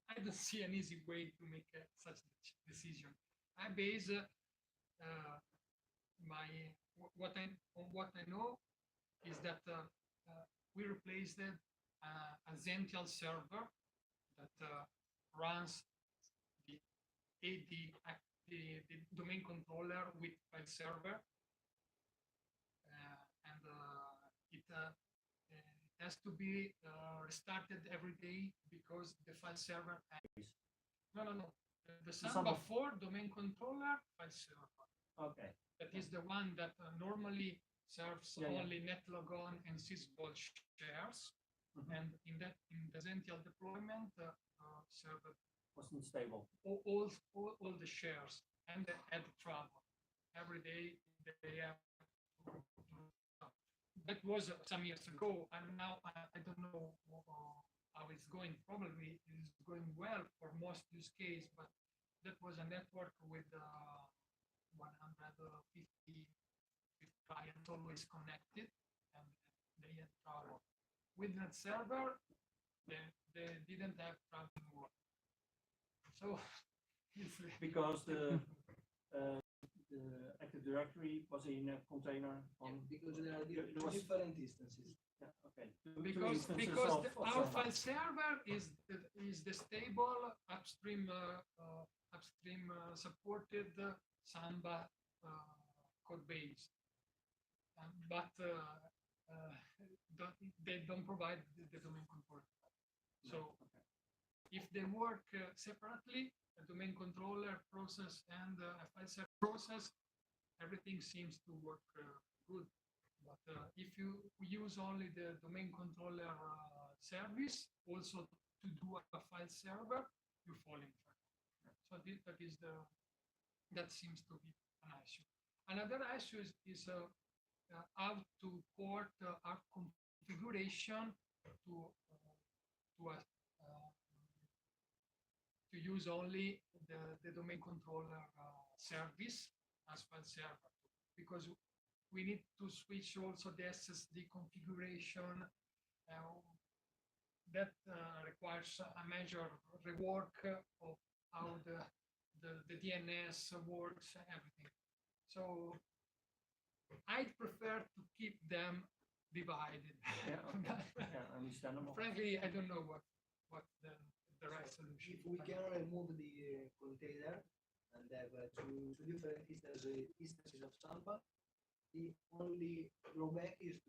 I don't see an easy way to make such decision. I base what I know is that we replaced a Zential server that runs the domain controller with file server, and it has to be restarted every day because the file server. No. The Samba 4 domain controller file server. Okay. That is the one that normally serves only NetLogon and sysball shares, and in the Zential deployment, server wasn't stable. All the shares, and they had trouble every day. They have. That was some years ago, and now I don't know how it's going. Probably it's going well for most use case, but that was a network with 150 clients always connected, and they had trouble. With NethServer, they didn't have trouble anymore. So it's because the Active Directory was in a container on because there are different instances. Yeah, okay. Because our file server is the stable upstream supported Samba code base, but they don't provide the domain controller. So if they work separately, a domain controller process and a file server process, everything seems to work good. But if you use only the domain controller service, also to do a file server, you fall in trouble. So that seems to be an issue. Another issue is how to port our configuration to use only the domain controller service as file server, because we need to switch also the SSD configuration. That requires a major rework of how the DNS works and everything. So I prefer to keep them divided. Understandable. Frankly, I don't know what the right solution. If we can remove the container and have two different instances of Samba, the only drawback is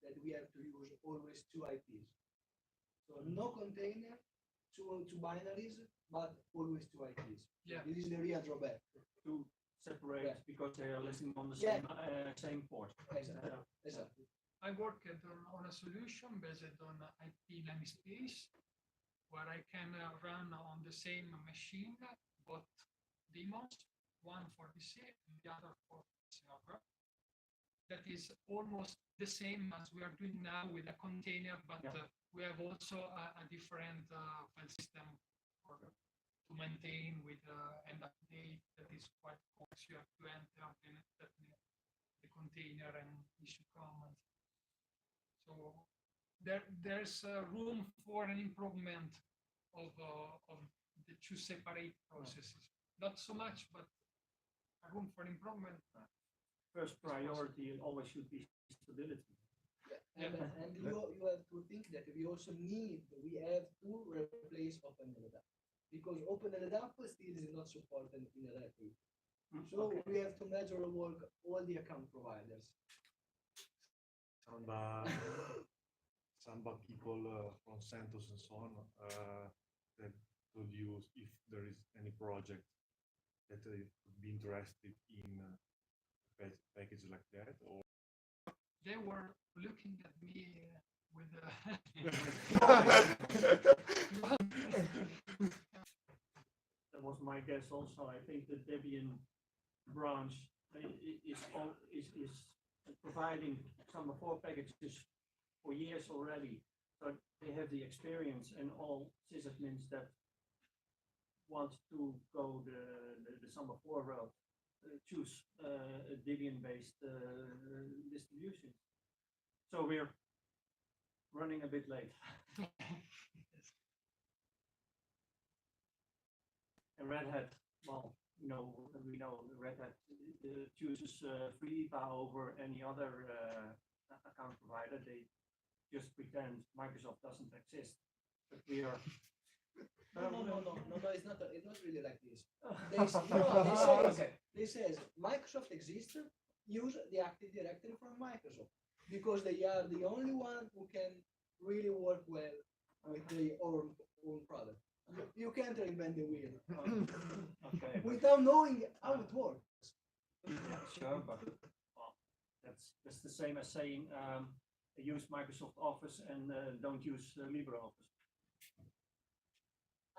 that we have to use always two IPs. So no container, two binaries, but always two IPs. Yeah. This is the real drawback. To separate because they are listening on the same port. Exactly. I worked on a solution based on IP namespace where I can run on the same machine both daemons, one for DC and the other for server. That is almost the same as we are doing now with a container, but we have also a different file system to maintain with and update that is quite complex. You have to enter the container and issue commands. So there's room for an improvement of the two separate processes. Not so much, but a room for improvement. First priority always should be stability. And you have to think that we have to replace OpenLDAP because OpenLDAP still is not supported in the Red Hat. So we have to measure work all the account providers. Samba people from CentOS and so on that told you if there is any project that could be interested in package like that, or they were looking at me with That was my guess also. I think the Debian branch is providing some 4 packages for years already. So they have the experience, and all sysadmins that want to go the Samba 4 route choose a Debian-based distribution. So we're running a bit late. And Red Hat, well, we know Red Hat chooses FreeIPA over any other account provider. They just pretend Microsoft doesn't exist, but we are. No, it's not really like this. They says Microsoft exists, use the Active Directory from Microsoft because they are the only one who can really work well with their own product. You can't reinvent the wheel Okay. without knowing how it works. Sure, but well, that's the same as saying use Microsoft Office and don't use LibreOffice.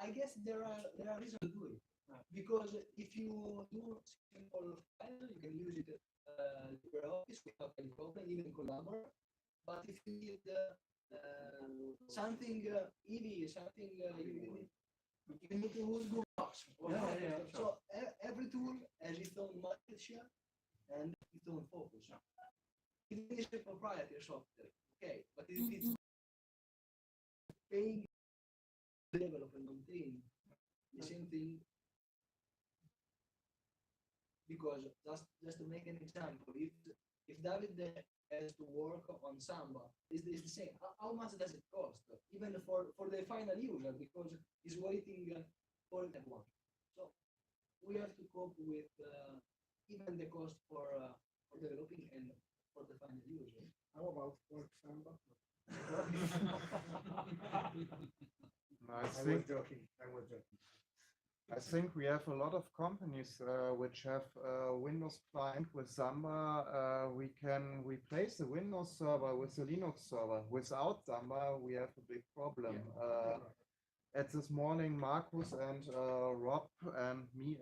I guess there are reasons to do it because if you do simple file, you can use it LibreOffice without any problem, even Collaborate. But if you need something heavy, something you need to use Google Docs. So every tool has its own market share and its own focus. It is a proprietary software, okay, but if it's paying develop and maintain the same thing, because just to make an example, if David has to work on Samba, is the same. How much does it cost? Even for the final user, because he's waiting for that one. So we have to cope with even the cost for developing and for the final user. How about work Samba? I think I was joking. I think we have a lot of companies which have Windows client with Samba. We can replace the Windows server with the Linux server. Without Samba, we have a big problem. At this morning, Marcus and Rob and me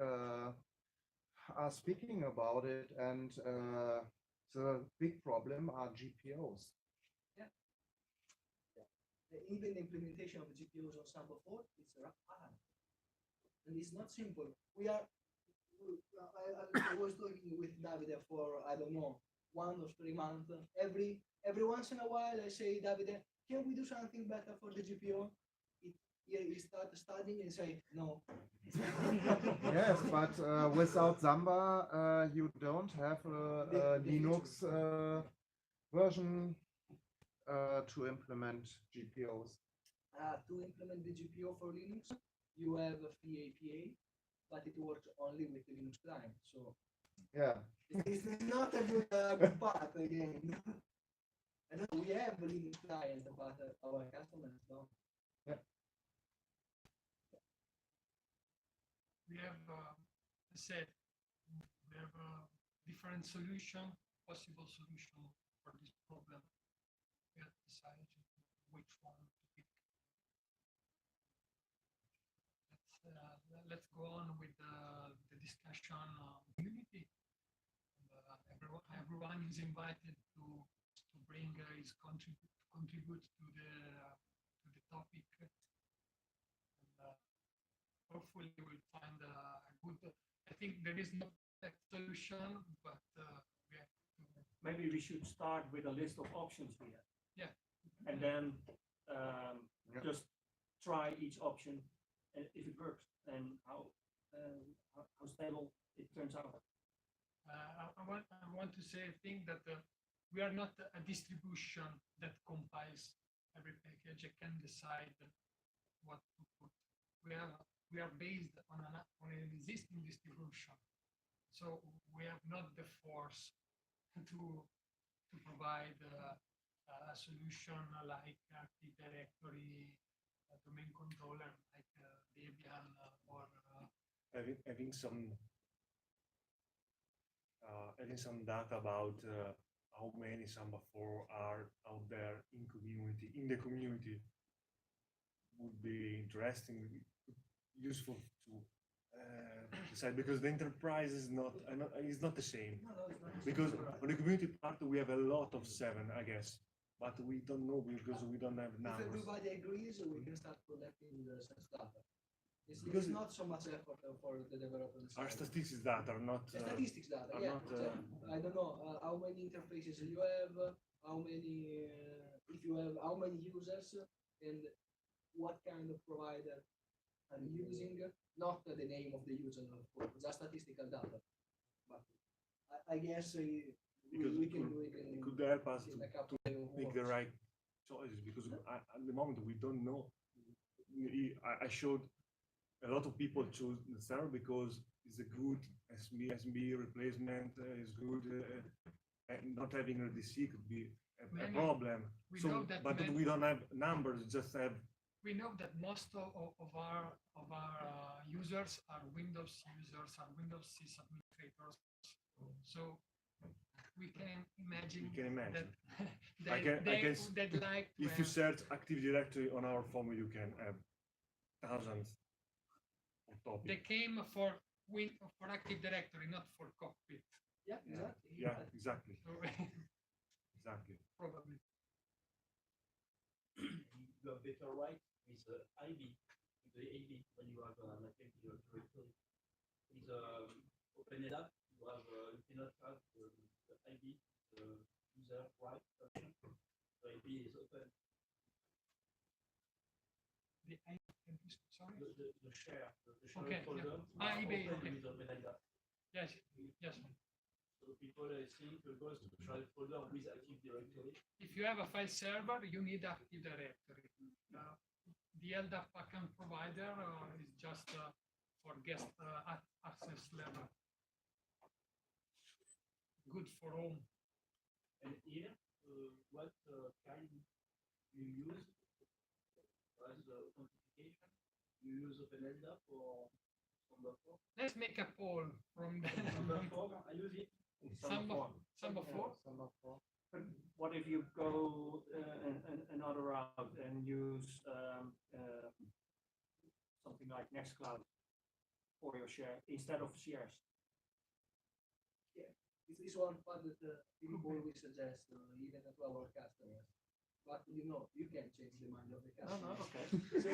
are speaking about it, and the big problem are GPOs. Even the implementation of the GPUs on Samba 4 is hard. And it's not simple. I was talking with Davide for, I don't know, 1 or 3 months. Every once in a while, I say, Davide, can we do something better for the GPU? He starts studying and say, no. Yes, but without Samba, you don't have a Linux version to implement GPOs. To implement the GPU for Linux, you have a free APA, but it works only with the Linux client. So yeah, it's not a good path again. I know we have a Linux client, but our customers don't. Yeah. We have, said, we have a different solution, possible solution for this problem. decide which one to pick. Let's go on with the discussion on community. Everyone is invited to bring his contribute to the topic. And, hopefully we'll find a good. I think there is no perfect solution, but we have to. Maybe we should start with a list of options we have. Yeah. And then Yeah. just try each option and if it works and how stable it turns out. I want to say, I think that we are not a distribution that compiles every package. I can decide what to put. We are based on an existing distribution, so we have not the force to provide a solution like Active Directory, domain controller like Debian or having some data about how many Samba 4 are out there in the community would be interesting, useful to decide, because the enterprise is not the same. Because on the community part we have a lot of 7, I guess, but we don't know because we don't have If numbers. everybody agrees, we can start collecting the sense data. Because It's not so much effort for the developers. Our statistics data are not. Statistics data, are yeah. not, I don't know how many interfaces you have, how many, if you have, how many users, and what kind of provider are you using. Not the name of the user, of course, just statistical data. But I guess Because we it can could help us in a to couple of make the words. right choices, because at the moment we don't know. I showed a lot of people choose NethServer because it's a good SMB replacement, is good, and not having RDC could be a problem. We So, know that but we don't have numbers, just have. We know that most of our users are Windows users, are Windows sysadministrators. So we can imagine. That they'd like to if you search Active Directory on our form, you can have thousands of topics. They came for Active Directory, not for Cockpit. Yeah, exactly. Yeah, exactly. So, Exactly. probably. You have better right with IB, the AB, when you have like a directory. With OpenLDAP, you have you cannot have the IB, the user right function. The IB is open. The sorry. The share, the share Okay, folder. yeah. IB, open okay. with OpenLDAP. Yes. Yes. So people think goes to the share folder with Active Directory. If you have a file server, you need Active Directory. The LDAP account provider is just for guest access level. Good for home. And here, what kind you use as authentication? You use OpenLDAP or Samba 4? Let's make a poll from the Samba 4, I use it. Samba 4. But what if you go another route and use something like Nextcloud for your share instead of shares? Yeah, this is one part that people always suggest, even to our customers. But you can change the mind of the customer. Okay. So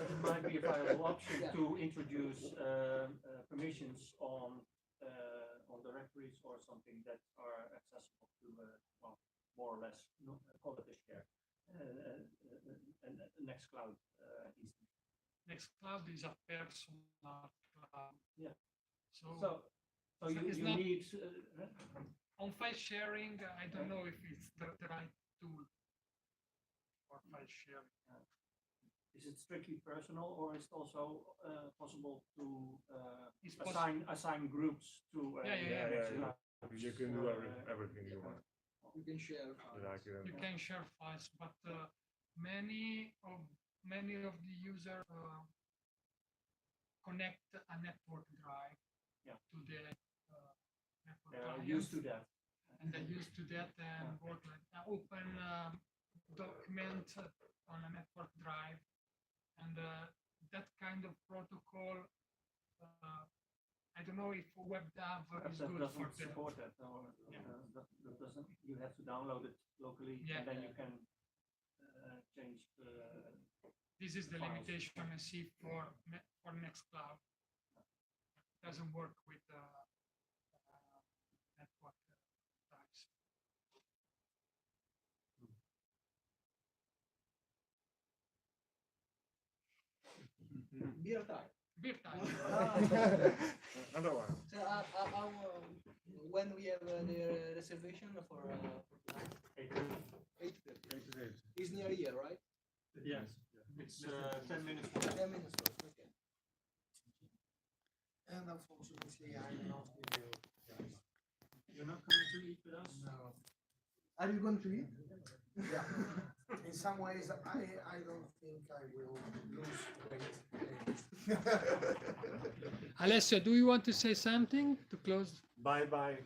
it might be a viable option to introduce permissions on directories or something that are accessible to more or less call it a share. Nextcloud instance. Nextcloud is a personal cloud. Yeah. So you it's not- need on file sharing, I don't know if it's the right tool for file sharing. is it strictly personal, or is it also possible to It's assign groups to? Yeah. You can do everything you want. You can share files. You can share files, but many of the users connect a network drive to the network They are client, used to that. and they're used to that and work like open document on a network drive, and that kind of protocol. I don't know if WebDAV is That good for doesn't that. support that, or that doesn't, you have to download it locally, Yeah. and then you can change the. This is the files. limitation I see for Nextcloud. It doesn't work with network drives. Beer time. Beer time. Another one. So, when we have the reservation for tonight? 8:30. It's near here, right? Yes, it's 10 minutes. 10 minutes first, okay. And unfortunately, I'm not with you guys. You're not coming to eat with us? No. Are you going to eat? Yeah. In some ways, I don't think I will lose weight. Alessio, do you want to say something to close? Bye bye.